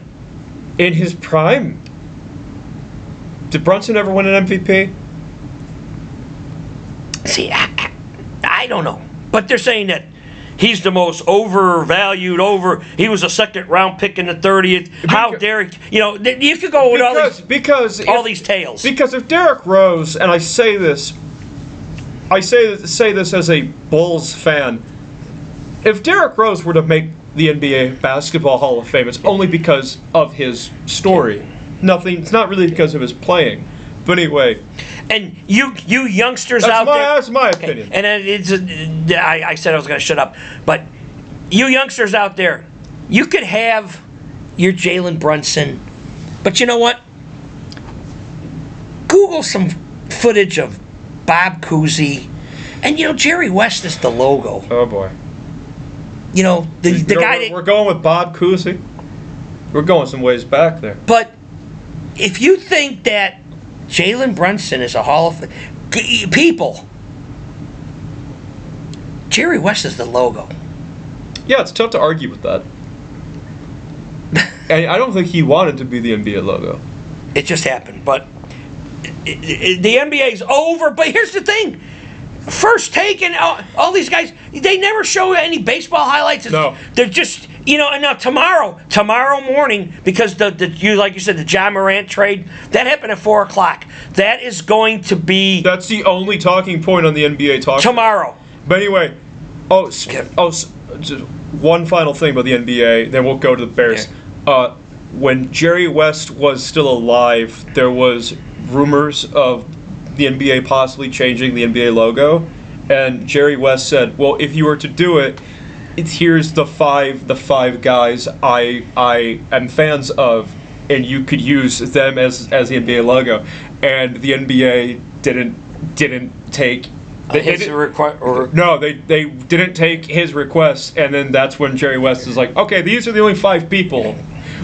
In his prime? Did Brunson ever win an MVP? See, I don't know. But they're saying that he's the most overvalued. He was a second-round pick in the 30th. How dare you could go with all these tales. Because if Derrick Rose, and I say this as a Bulls fan, if Derrick Rose were to make the NBA Basketball Hall of Fame, it's only because of his story. It's not really because of his playing. But anyway. And you youngsters out there. That's my opinion. And I said I was going to shut up. But you youngsters out there, you could have your Jalen Brunson. But you know what? Google some footage of Bob Cousy. And, Jerry West is the logo. Oh, boy. The guy that... We're going with Bob Cousy. We're going some ways back there. But if you think that Jalen Brunson is a Hall of Fame... People, Jerry West is the logo. Yeah, it's tough to argue with that. And I don't think he wanted to be the NBA logo. It just happened. But the NBA's over. But here's the thing. First Take and all these guys, they never show any baseball highlights. No. They're just, and now tomorrow morning, because like you said, the Ja Morant trade, that happened at 4 o'clock. That is going to be... That's the only talking point on the NBA talk. Tomorrow. But anyway, just one final thing about the NBA, then we'll go to the Bears. Yeah. When Jerry West was still alive, there was rumors of the NBA possibly changing the NBA logo, and Jerry West said, "Well, if you were to do it, here's the five guys I am fans of, and you could use them as the NBA logo." And the NBA didn't take his request. No, they didn't take his request, and then that's when Jerry West is like, "Okay, these are the only 5 people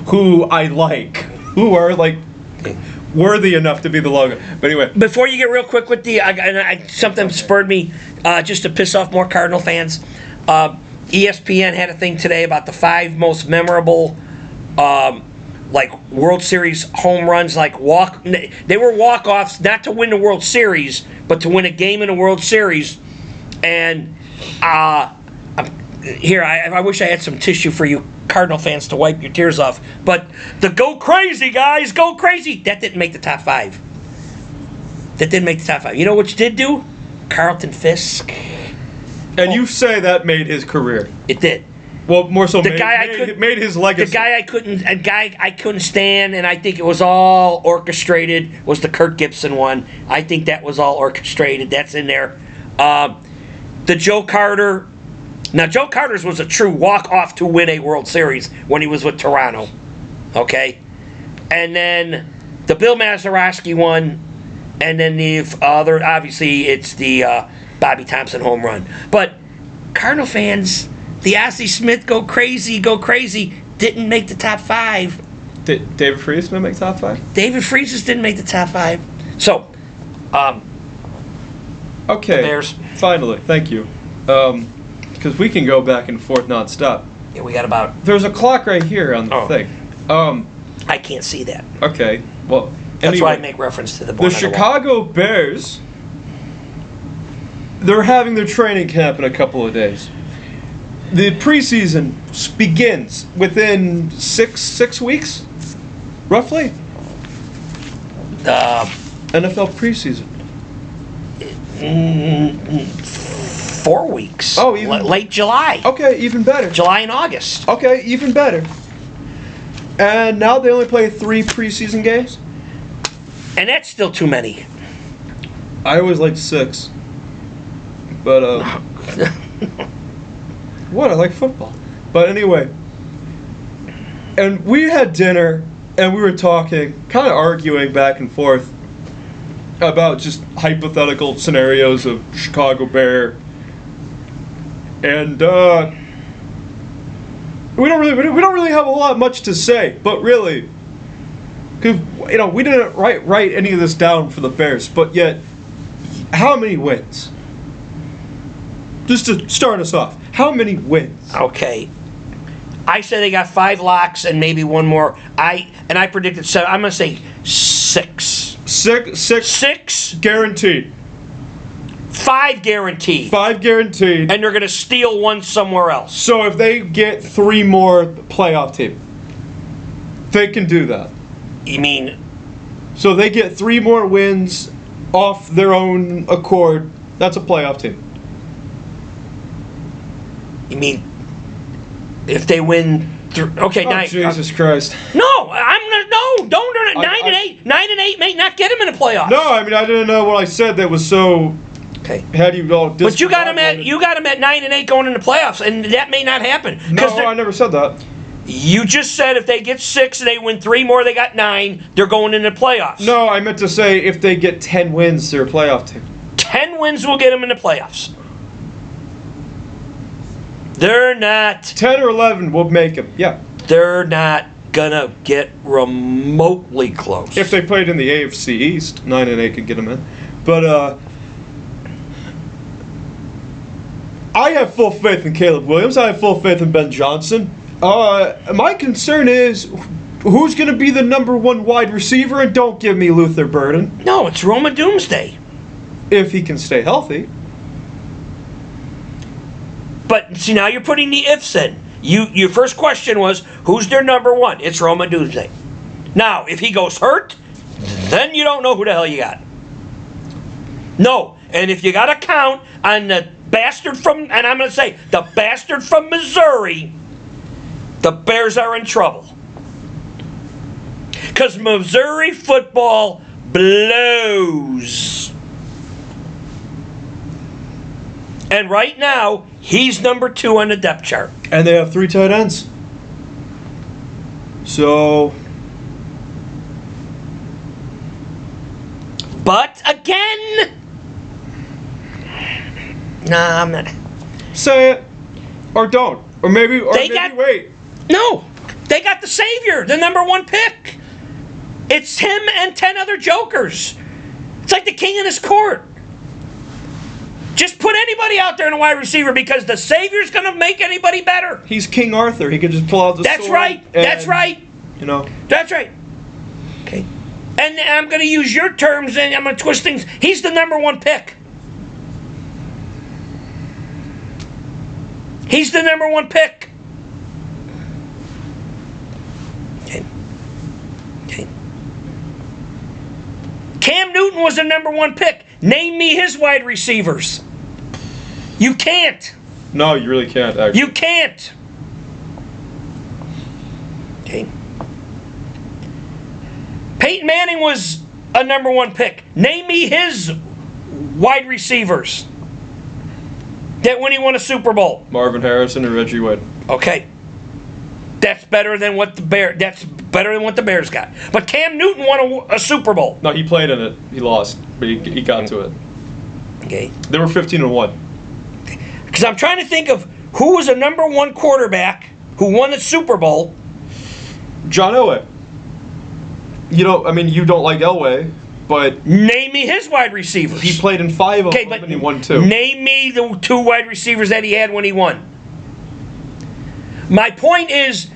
who I like, who are like." Worthy enough to be the logo. But anyway. Before you get real quick with something spurred me just to piss off more Cardinal fans. ESPN had a thing today about the 5 most memorable World Series home runs. They were walk-offs, not to win the World Series, but to win a game in the World Series. And here, I wish I had some tissue for you Cardinal fans to wipe your tears off. But the go crazy, guys, go crazy. That didn't make the top 5. You know what you did do? Carlton Fisk. And you say that made his career. It did. Well, more so made his legacy. The guy I couldn't stand, and I think it was all orchestrated, was the Kirk Gibson one. I think that was all orchestrated. That's in there. The Joe Carter. Now, Joe Carter's was a true walk-off to win a World Series when he was with Toronto. Okay? And then the Bill Mazeroski one, and then the other, obviously, it's the Bobby Thompson home run. But Cardinal fans, the Ozzie Smith go crazy, didn't make the top 5. Did David Freese make the top 5? David Freese didn't make the top 5. So, okay. The Bears. Finally, thank you. Because we can go back and forth nonstop. Yeah, we got about... There's a clock right here on the thing. I can't see that. Okay, well... That's why I make reference to the board. The Chicago Bears, they're having their training camp in a couple of days. The preseason begins within six weeks, roughly. NFL preseason. 4 weeks. Oh, even late July. Okay, even better. July and August. Okay, even better. And now they only play 3 preseason games? And that's still too many. I always liked 6. But, what? I like football. But anyway. And we had dinner, and we were talking, kind of arguing back and forth about just hypothetical scenarios of Chicago Bear. And, we don't really have a lot much to say, but really, because we didn't write any of this down for the Bears, but yet, how many wins? Just to start us off, how many wins? Okay, I said they got 5 locks and maybe one more. I predicted 7. I'm gonna say 6. 6 guaranteed. 5 guaranteed. 5 guaranteed. And they're going to steal one somewhere else. So if they get 3 more playoff team, they can do that. You mean? So they get 3 more wins off their own accord. That's a playoff team. You mean if they win? Okay, Oh, 9. Jesus Christ. No, don't do it. 9 and 8. 9 and 8 may not get them in the playoffs. No, I mean I didn't know what I said that was so. Okay. Had you all? But you got them at 9 and 8 going into playoffs, and that may not happen. No, I never said that. You just said if they get 6 and they win 3 more, they got 9. They're going into playoffs. No, I meant to say if they get 10 wins, they're a playoff team. 10 wins will get them in the playoffs. They're not. 10 or 11 will make them. Yeah. They're not gonna get remotely close. If they played in the AFC East, 9 and 8 could get them in. But I have full faith in Caleb Williams. I have full faith in Ben Johnson. My concern is who's going to be the number 1 wide receiver, and don't give me Luther Burden. No, it's Roma Doomsday. If he can stay healthy. But see, now you're putting the ifs in. Your first question was, who's their number 1? It's Roma Doomsday. Now, if he goes hurt, then you don't know who the hell you got. No, and if you got to count on the bastard from, and I'm going to say, the bastard from Missouri, the Bears are in trouble. Because Missouri football blows. And right now, he's number 2 on the depth chart. And they have 3 tight ends. So. But again, nah, I'm not. Say it. Or don't. Or maybe wait. No, they got the savior, the number 1 pick. It's him and 10 other jokers. It's like the king in his court. Just put anybody out there in a wide receiver because the savior's going to make anybody better. He's King Arthur. He could just pull out the sword. That's right. That's right. You know. That's right. Okay. And I'm going to use your terms and I'm going to twist things. He's the number 1 pick. He's the number 1 pick. Okay. Okay. Cam Newton was the number 1 pick. Name me his wide receivers. You can't. No, you really can't, actually. You can't. Okay. Peyton Manning was a number 1 pick. Name me his wide receivers that when he won a Super Bowl. Marvin Harrison and Reggie White. Okay. That's better than what the Bears got. But Cam Newton won a Super Bowl. No, he played in it. He lost, but he got to it. Okay. They were 15-1. Because I'm trying to think of who was a number 1 quarterback who won the Super Bowl. John Elway. You know, I mean, you don't like Elway, but Name me his wide receivers. he played in 5 of them and he won 2. Name me the 2 wide receivers that he had when he won. My point is,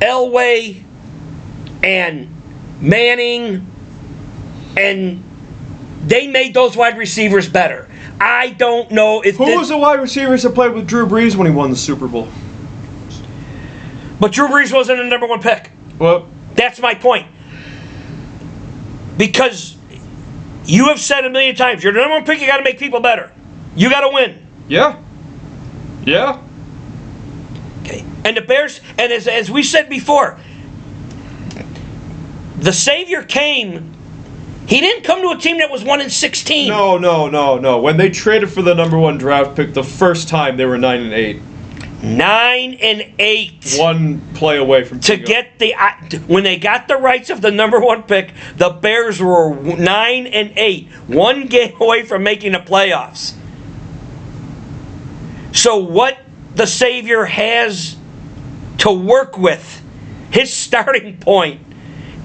Elway and Manning, and they made those wide receivers better. I don't know if Who was the wide receivers that played with Drew Brees when he won the Super Bowl? But Drew Brees wasn't a number 1 pick. Well, That's my point. Because you have said a million times, you're the number 1 pick, you got to make people better. You got to win. yeah. Yeah. Okay. And the Bears, and as we said before, the savior came. He didn't come to a team that was 1-16. No. When they traded for the number 1 draft pick the first time, they were 9-8. 9-8. 1 play away from To get when they got the rights of the number 1 pick, the Bears were 9-8, 1 game away from making the playoffs. So what the savior has to work with, his starting point,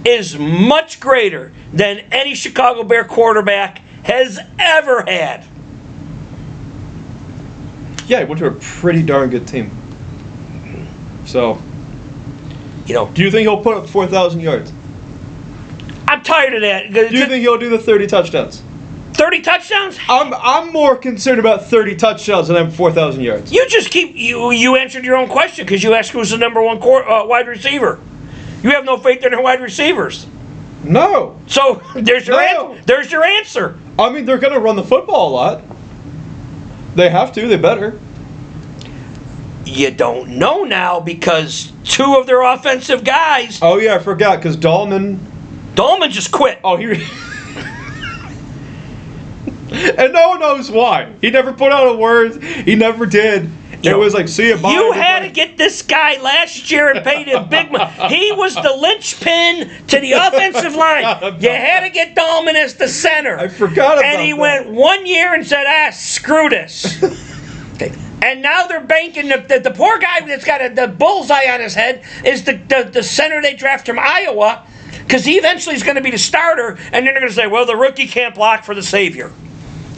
is much greater than any Chicago Bear quarterback has ever had. Yeah, he went to a pretty darn good team. So, You know, do you think he'll put up 4,000 yards? I'm tired of that. Do you think he'll do the 30 touchdowns? 30 touchdowns? I'm more concerned about 30 touchdowns than I'm 4,000 yards. You just keep you answered your own question because you asked who's the number one wide receiver. You have no faith in their wide receivers. No. So there's your answer. I mean, they're going to run the football a lot. They have to. They better. You don't know now because two of their offensive guys. Oh yeah, I forgot because Dahlman just quit. Oh, he. And no one knows why. He never put out a word. He never did. It was like, see you, bye. You had to get this guy last year and paid him big money. He was the linchpin to the offensive line. You had to get Dahlman as the center. I forgot about that. And he went 1 year and said, screw this. Okay. And now they're banking the poor guy that's got the bullseye on his head is the center they draft from Iowa because he eventually is going to be the starter. And then they're going to say, well, the rookie can't block for the savior.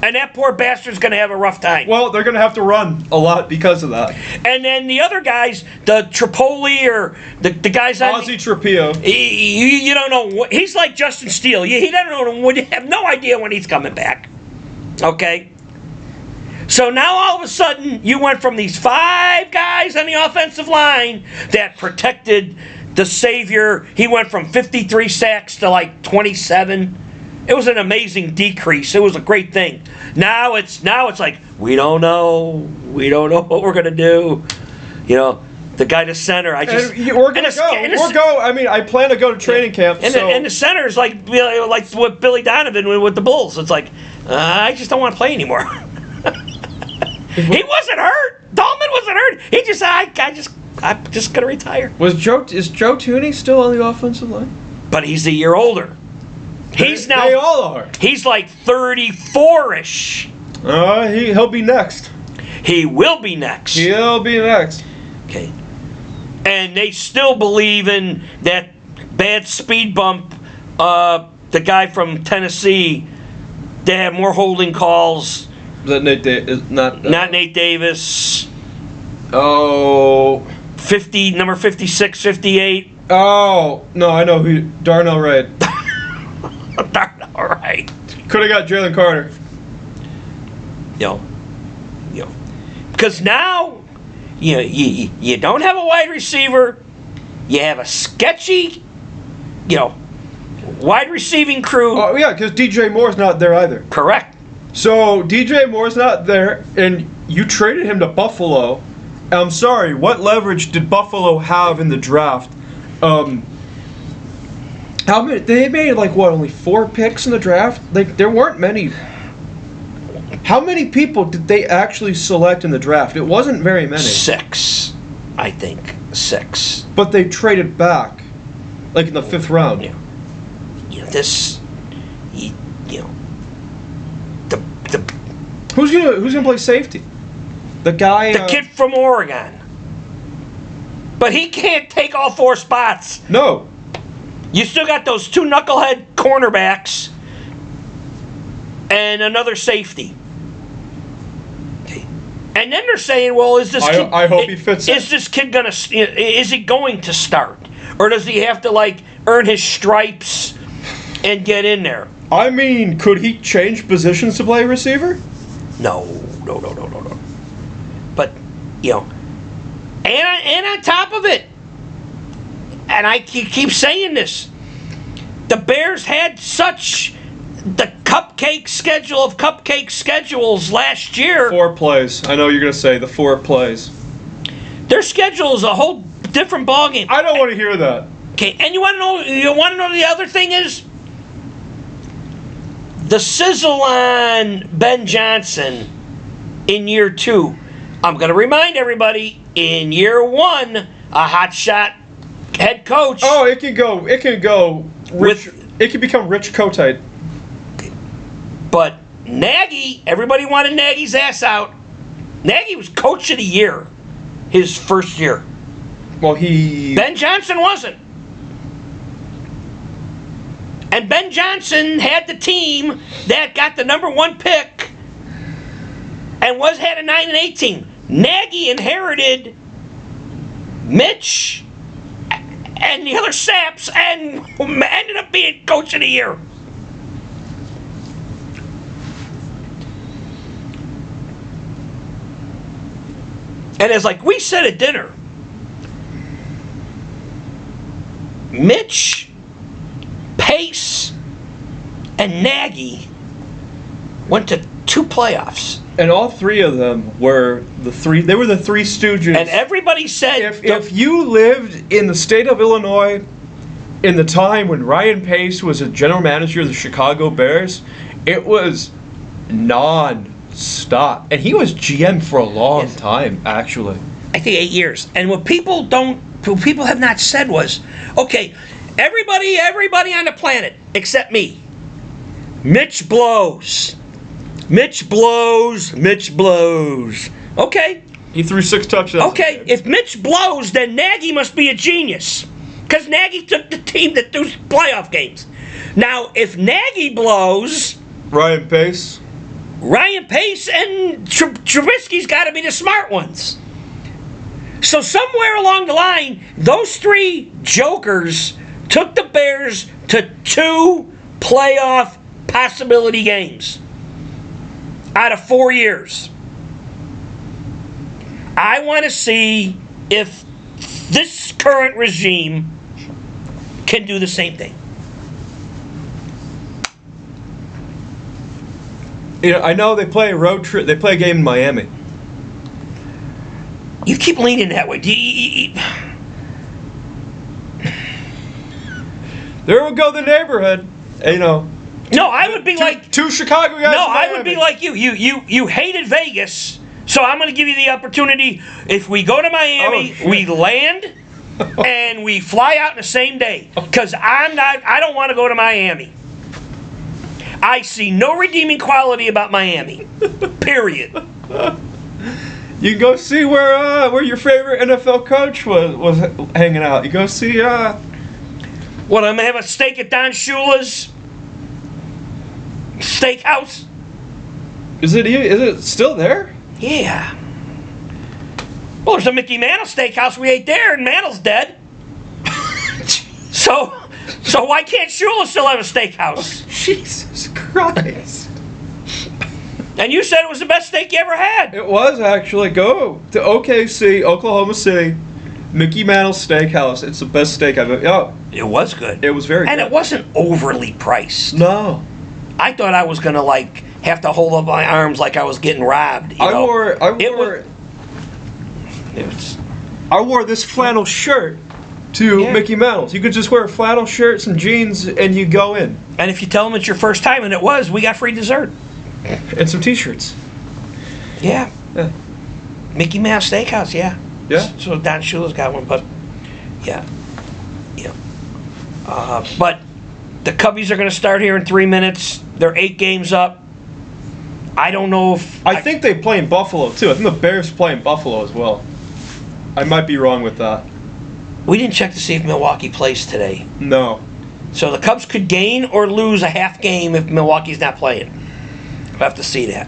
And that poor bastard's going to have a rough time. Well, they're going to have to run a lot because of that. And then the other guys, the Tripoli or the guys on... Ozzie Trapio. You don't know. He's like Justin Steele. He doesn't know. You have no idea when he's coming back. Okay? So now all of a sudden, you went from these 5 guys on the offensive line that protected the savior. He went from 53 sacks to like 27. It was an amazing decrease. It was a great thing. Now it's like we don't know what we're gonna do. You know, the guy to center. We're gonna go. I mean, I plan to go to training camp. And the center is like what Billy Donovan with the Bulls. It's like I just don't want to play anymore. He wasn't hurt. Dahlman wasn't hurt. He just I'm just gonna retire. Is Joe Thuney still on the offensive line? But he's a year older. They all are. He's like 34-ish. He'll be next. He will be next. He'll be next. Okay. And they still believe in that bad speed bump. The guy from Tennessee. They have more holding calls. Is that Nate Davis? Not Nate Davis. Oh. Number 56, 58. Oh no, I know who. Darnell Wright. All right. Could have got Jalen Carter. Yo. Because now, you don't have a wide receiver. You have a sketchy, wide receiving crew. Oh yeah, because DJ Moore's not there either. Correct. So DJ Moore's not there, and you traded him to Buffalo. I'm sorry. What leverage did Buffalo have in the draft? How many? They made only 4 picks in the draft. There weren't many. How many people did they actually select in the draft? It wasn't very many. 6, I think. 6. But they traded back, in the 5th round. Who's gonna play safety? The guy. The kid from Oregon. But he can't take all 4 spots. No. You still got those 2 knucklehead cornerbacks and another safety. Okay. And then they're saying, well, is this kid... I hope he fits in. Is this kid is he going to start? Or does he have to, earn his stripes and get in there? I mean, could he change positions to play receiver? No. But, and on top of it, and I keep saying this, the Bears had such the cupcake schedule of cupcake schedules last year. 4 plays. I know you're going to say the 4 plays. Their schedule is a whole different ballgame. I don't want to hear that. Okay, and you want to know the other thing is? The sizzle on Ben Johnson in year 2. I'm going to remind everybody, in year 1, a hotshot head coach. Oh, it can go rich. It can become Rich Kotite. But Nagy, everybody wanted Nagy's ass out. Nagy was coach of the year his first year. Well, Ben Johnson wasn't. And Ben Johnson had the team that got the number 1 pick and had a 9-8 team. Nagy inherited Mitch and the other saps and ended up being coach of the year. And it's like we said at dinner, Mitch, Pace, and Nagy went to 2 playoffs. And all 3 of them were the three stooges. And everybody said... If you lived in the state of Illinois in the time when Ryan Pace was a general manager of the Chicago Bears, it was non-stop. And he was GM for a long time, actually. I think 8 years. And what people have not said was, okay, everybody on the planet except me, Mitch blows. Mitch blows. Okay. He threw 6 touchdowns. Okay, if Mitch blows, then Nagy must be a genius. Because Nagy took the team to 2 playoff games. Now, if Nagy blows... Ryan Pace and Trubisky's got to be the smart ones. So somewhere along the line, those 3 jokers took the Bears to 2 playoff possibility games out of 4 years. I want to see if this current regime can do the same thing. You know, I know they play a road trip. They play a game in Miami. You keep leaning that way. There will go the neighborhood. You know. No, I would be like 2 Chicago guys. No, I would be like you. You hated Vegas, so I'm going to give you the opportunity. If we go to Miami, we land and we fly out in the same day. Because I don't want to go to Miami. I see no redeeming quality about Miami. Period. You can go see where your favorite NFL coach was hanging out. You go see What, I'm gonna have a steak at Don Shula's steakhouse? Is it still there? Yeah. Well, there's a Mickey Mantle steakhouse we ate there, and Mantle's dead. So why can't Shula still have a steakhouse? Jesus Christ. And you said it was the best steak you ever had. It was, actually. Go to OKC, Oklahoma City, Mickey Mantle Steakhouse. It's the best steak I've ever... Oh, it was good. it was very good. And it wasn't overly priced. No. I thought I was going to, have to hold up my arms like I was getting robbed. I wore this flannel shirt to Mickey Mantle's. You could just wear a flannel shirt, some jeans, and you go in. And if you tell them it's your first time, and it was, we got free dessert. And some T-shirts. Yeah. Mickey Mouse Steakhouse, yeah. Yeah. So Don Shula's got one, but yeah. But the Cubbies are going to start here in 3 minutes. They're 8 games up. I don't know if... I think they play in Buffalo, too. I think the Bears play in Buffalo as well. I might be wrong with that. We didn't check to see if Milwaukee plays today. No. So the Cubs could gain or lose a half game if Milwaukee's not playing. We'll have to see that.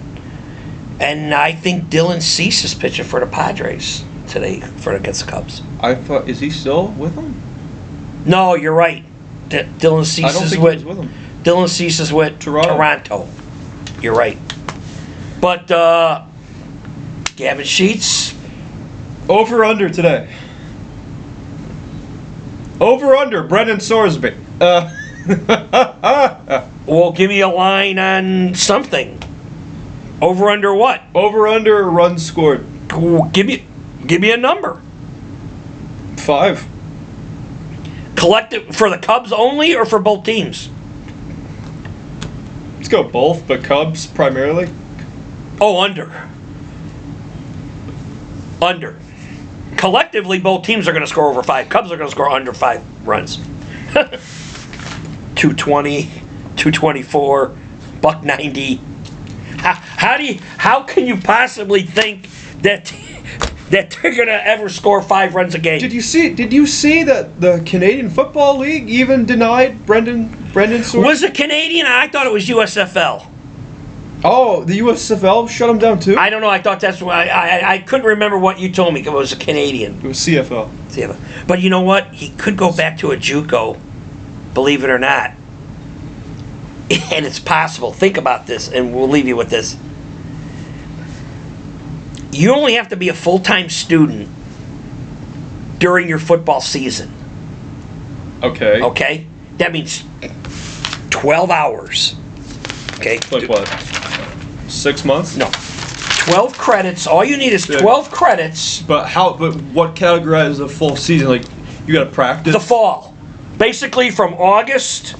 And I think Dylan Cease is pitching for the Padres today against the Cubs. I thought, is he still with them? No, you're right. Dylan Cease I don't is think he was with them. Dylan Cease is with Toronto. You're right. But Gavin Sheets. Over under today. Over under Brendan Sorsby. Well, give me a line on something. Over under what? Over under runs scored. Give me a number. 5. Collective for the Cubs only or for both teams? Let's go both, but Cubs primarily. Oh, under. Under. Collectively, both teams are going to score over 5. Cubs are going to score under 5 runs. 220, 224, $1.90. How can you possibly think that they're going to ever score 5 runs a game? Did you see that the Canadian Football League even denied Brendan Sorsby? Was it Canadian? I thought it was USFL. Oh, the USFL shut him down too? I don't know. I thought that's why. I couldn't remember what you told me. It was a Canadian. It was CFL. CFL. But you know what? He could go back to a JUCO, believe it or not. And it's possible. Think about this, and we'll leave you with this. you only have to be a full-time student during your football season. Okay. Okay? That means 12 hours. Okay? Like what? 6 months? No. 12 credits. All you need is 12 credits. But what categorizes a full season? Like, you got to practice. The fall. Basically from August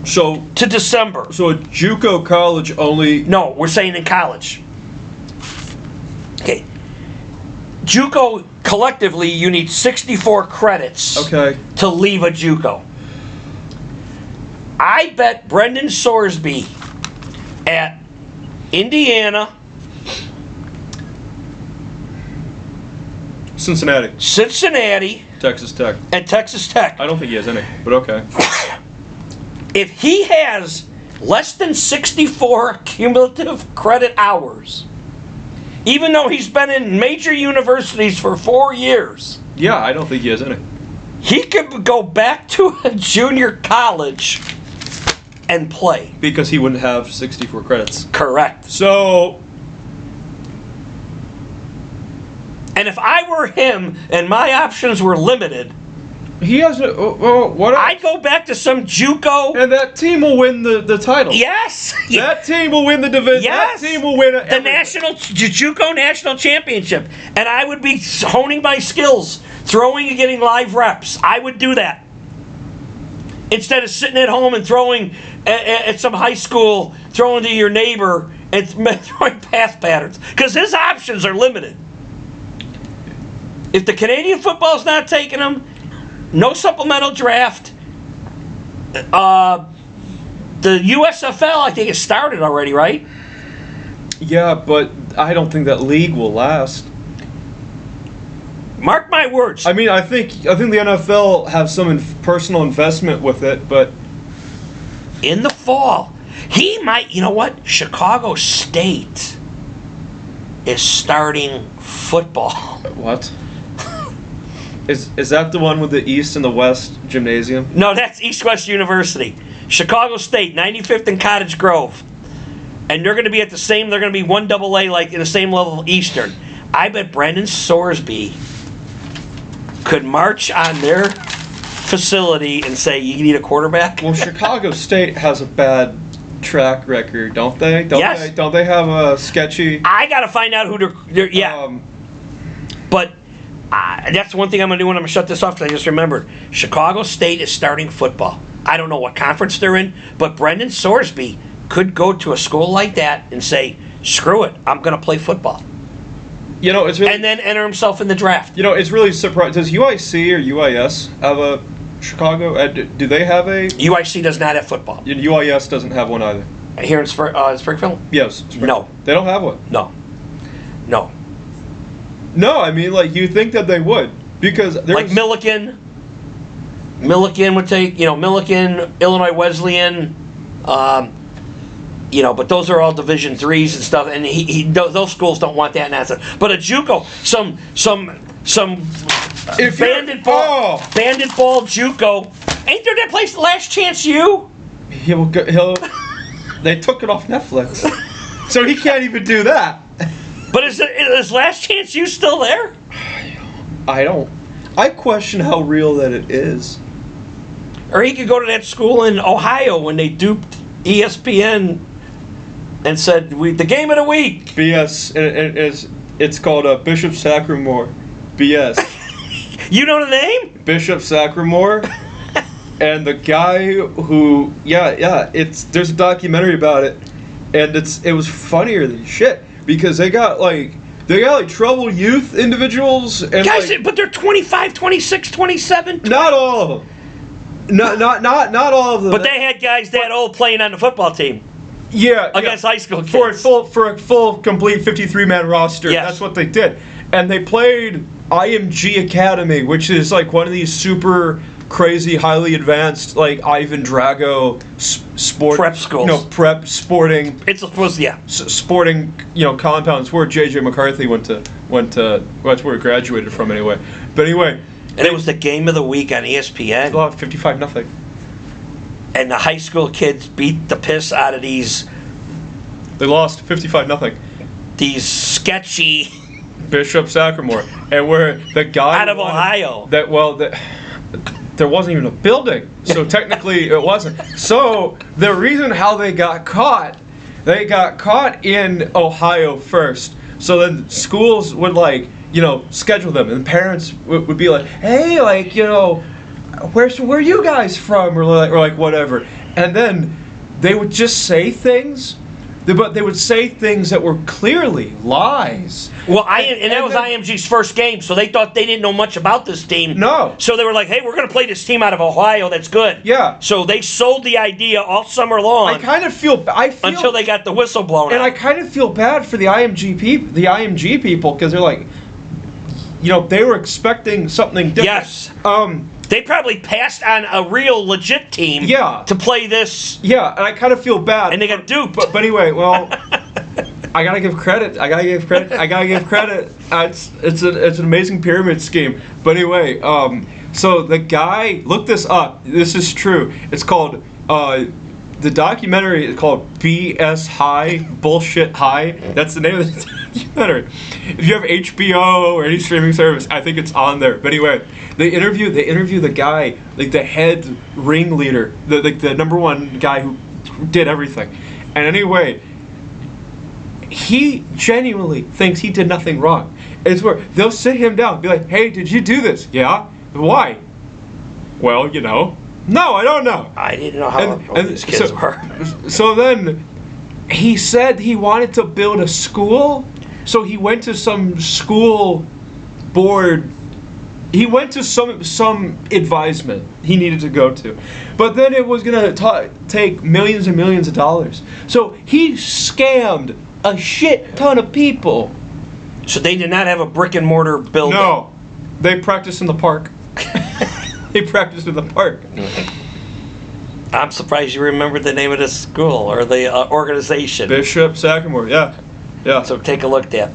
So to December. So a JUCO college only. No, we're saying in college. Okay. JUCO, collectively, you need 64 credits Okay. to leave a JUCO. I bet Brendan Sorsby at Indiana, Cincinnati, Texas Tech. and Texas Tech. I don't think he has any, but okay. If he has less than 64 cumulative credit hours, even though he's been in major universities for 4 years, Yeah, I don't think he has any. he could go back to a junior college and play. Because he wouldn't have 64 credits. Correct. So, And if I were him and my options were limited, he has a. What? I'd go back to some JUCO. And that team will win the title. Yes. That team will win the division. Yes. That team will win The JUCO national championship, and I would be honing my skills, throwing and getting live reps. I would do that instead of sitting at home and throwing at some high school, throwing to your neighbor and throwing pass patterns, because his options are limited. If the Canadian football's not taking him, no supplemental draft. The USFL, I think, has started already, right? Yeah, but I don't think that league will last. Mark my words. I mean, I think the NFL has some personal investment with it, but In the fall, he might. You know what? Chicago State is starting football. what? Is that the one with the East and the West gymnasium? No, that's East West University. Chicago State, 95th and Cottage Grove. And they're going to be at the same, they're going to be 1AA, like in the same level of Eastern. I bet Brendan Sorsby could march on their facility and say, you need a quarterback? Well, Chicago State has a bad track record, don't they? Yes. Don't they have a sketchy? I got to find out who they're yeah. But that's one thing I'm going to do when I'm going to shut this off, because I just remembered. Chicago State is starting football. I don't know what conference they're in, but Brendan Sorsby could go to a school like that and say, screw it, I'm going to play football. You know, it's really, And then enter himself in the draft. you know, it's really surprising. Does UIC or UIS have a Chicago? Do they have a? UIC does not have football. UIS doesn't have one either. Here in Springfield? Yes. No. They don't have one. No. No. No, I mean, like, you think that they would, because there's Like Milliken. Milliken would take, Milliken, Illinois Wesleyan, but those are all Division threes and stuff, and those schools don't want that nonsense. But a JUCO, some If you're- bandit ball JUCO, ain't there that place, Last Chance U? he'll. They took it off Netflix, so he can't even do that. But is Last Chance U still there? I question how real that it is. Or he could go to that school in Ohio when they duped ESPN and said, the game of the week. BS. It's called Bishop Sacramore. BS. You know the name? Bishop Sacramore. And the guy who, there's a documentary about it, and it was funnier than shit, because they got troubled youth individuals, and Guys, but they're 25, 26, 27. not all of them. Not all of them. But they had guys that old playing on the football team against high school kids. For a full complete 53-man roster. Yes. That's what they did. And they played IMG Academy, which is like one of these super crazy, highly advanced, like Ivan Drago sport Prep schools. Prep sporting. It's supposed, Sporting, compounds where JJ McCarthy went to. That's where he graduated from anyway. But anyway. And it was the game of the week on ESPN. 55-0. And the high school kids beat the piss out of these They lost 55-0. sketchy Bishop Sycamore, and where the guy Out of Ohio. There wasn't even a building, so technically it wasn't. So the reason how they got caught in Ohio first. So then schools would schedule them, and parents would be like, hey, where are you guys from, or like whatever, and then they would just say things. But they would say things that were clearly lies. Well, that was IMG's first game, so they thought they didn't know much about this team. No. So they were like, hey, we're going to play this team out of Ohio that's good. Yeah. So they sold the idea all summer long until they got the whistle blown and out. I kind of feel bad for the IMG people, because they're like, they were expecting something different. Yes. They probably passed on a real legit team to play this. Yeah, and I kind of feel bad. And they got duped. But anyway, well, I gotta give credit. It's an amazing pyramid scheme. But anyway, so the guy, look this up. This is true. It's called, the documentary is called BS High, Bullshit High. That's the name of the documentary. If you have HBO or any streaming service, I think it's on there. But anyway, they interview the guy, like the head ringleader, the number one guy who did everything. And anyway, he genuinely thinks he did nothing wrong. It's where they'll sit him down and be like, hey, did you do this? Yeah. Why? Well, no, I don't know. I didn't know how old these kids were. So then he said he wanted to build a school, so he went to some school board. He went to some advisement he needed to go to. But then it was going to take millions and millions of dollars. So he scammed a shit ton of people. So they did not have a brick and mortar building? No. They practiced in the park. They practiced in the park. I'm surprised you remembered the name of the school or the organization. Bishop Sycamore, yeah. So take a look at that.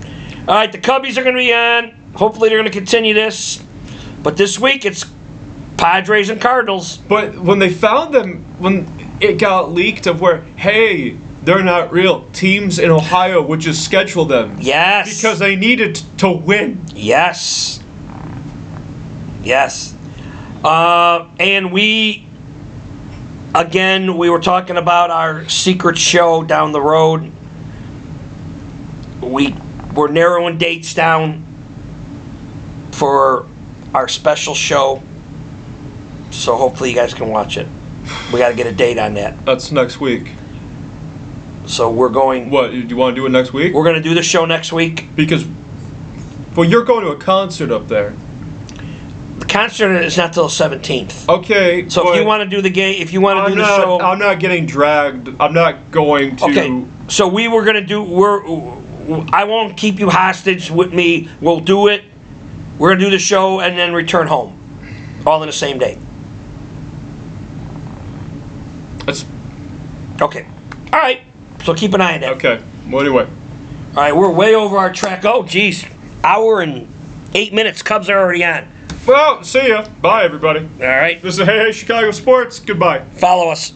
All right, the Cubbies are going to be on. Hopefully they're going to continue this. But this week it's Padres and Cardinals. But when they found them, when it got leaked of where, hey, they're not real, teams in Ohio would just schedule them. Yes. Because they needed to win. Yes. And we were talking about our secret show down the road. We're narrowing dates down for our special show, so hopefully you guys can watch it. We got to get a date on that. That's next week. So we're going. What, do you want to do it next week? We're going to do the show next week. Because, you're going to a concert up there. The concert is not till the 17th. Okay. So if you want to do the game, if you want to do the show, I'm not getting dragged. I'm not going to. Okay. So we were going to do. I won't keep you hostage with me. We'll do it. We're going to do the show and then return home, all in the same day. That's okay. All right. So keep an eye on that. Okay. Well, anyway. All right. We're way over our track. Oh, geez. Hour and 8 minutes. Cubs are already on. Well, see ya. Bye, everybody. All right. This is Hey Chicago Sports. Goodbye. Follow us.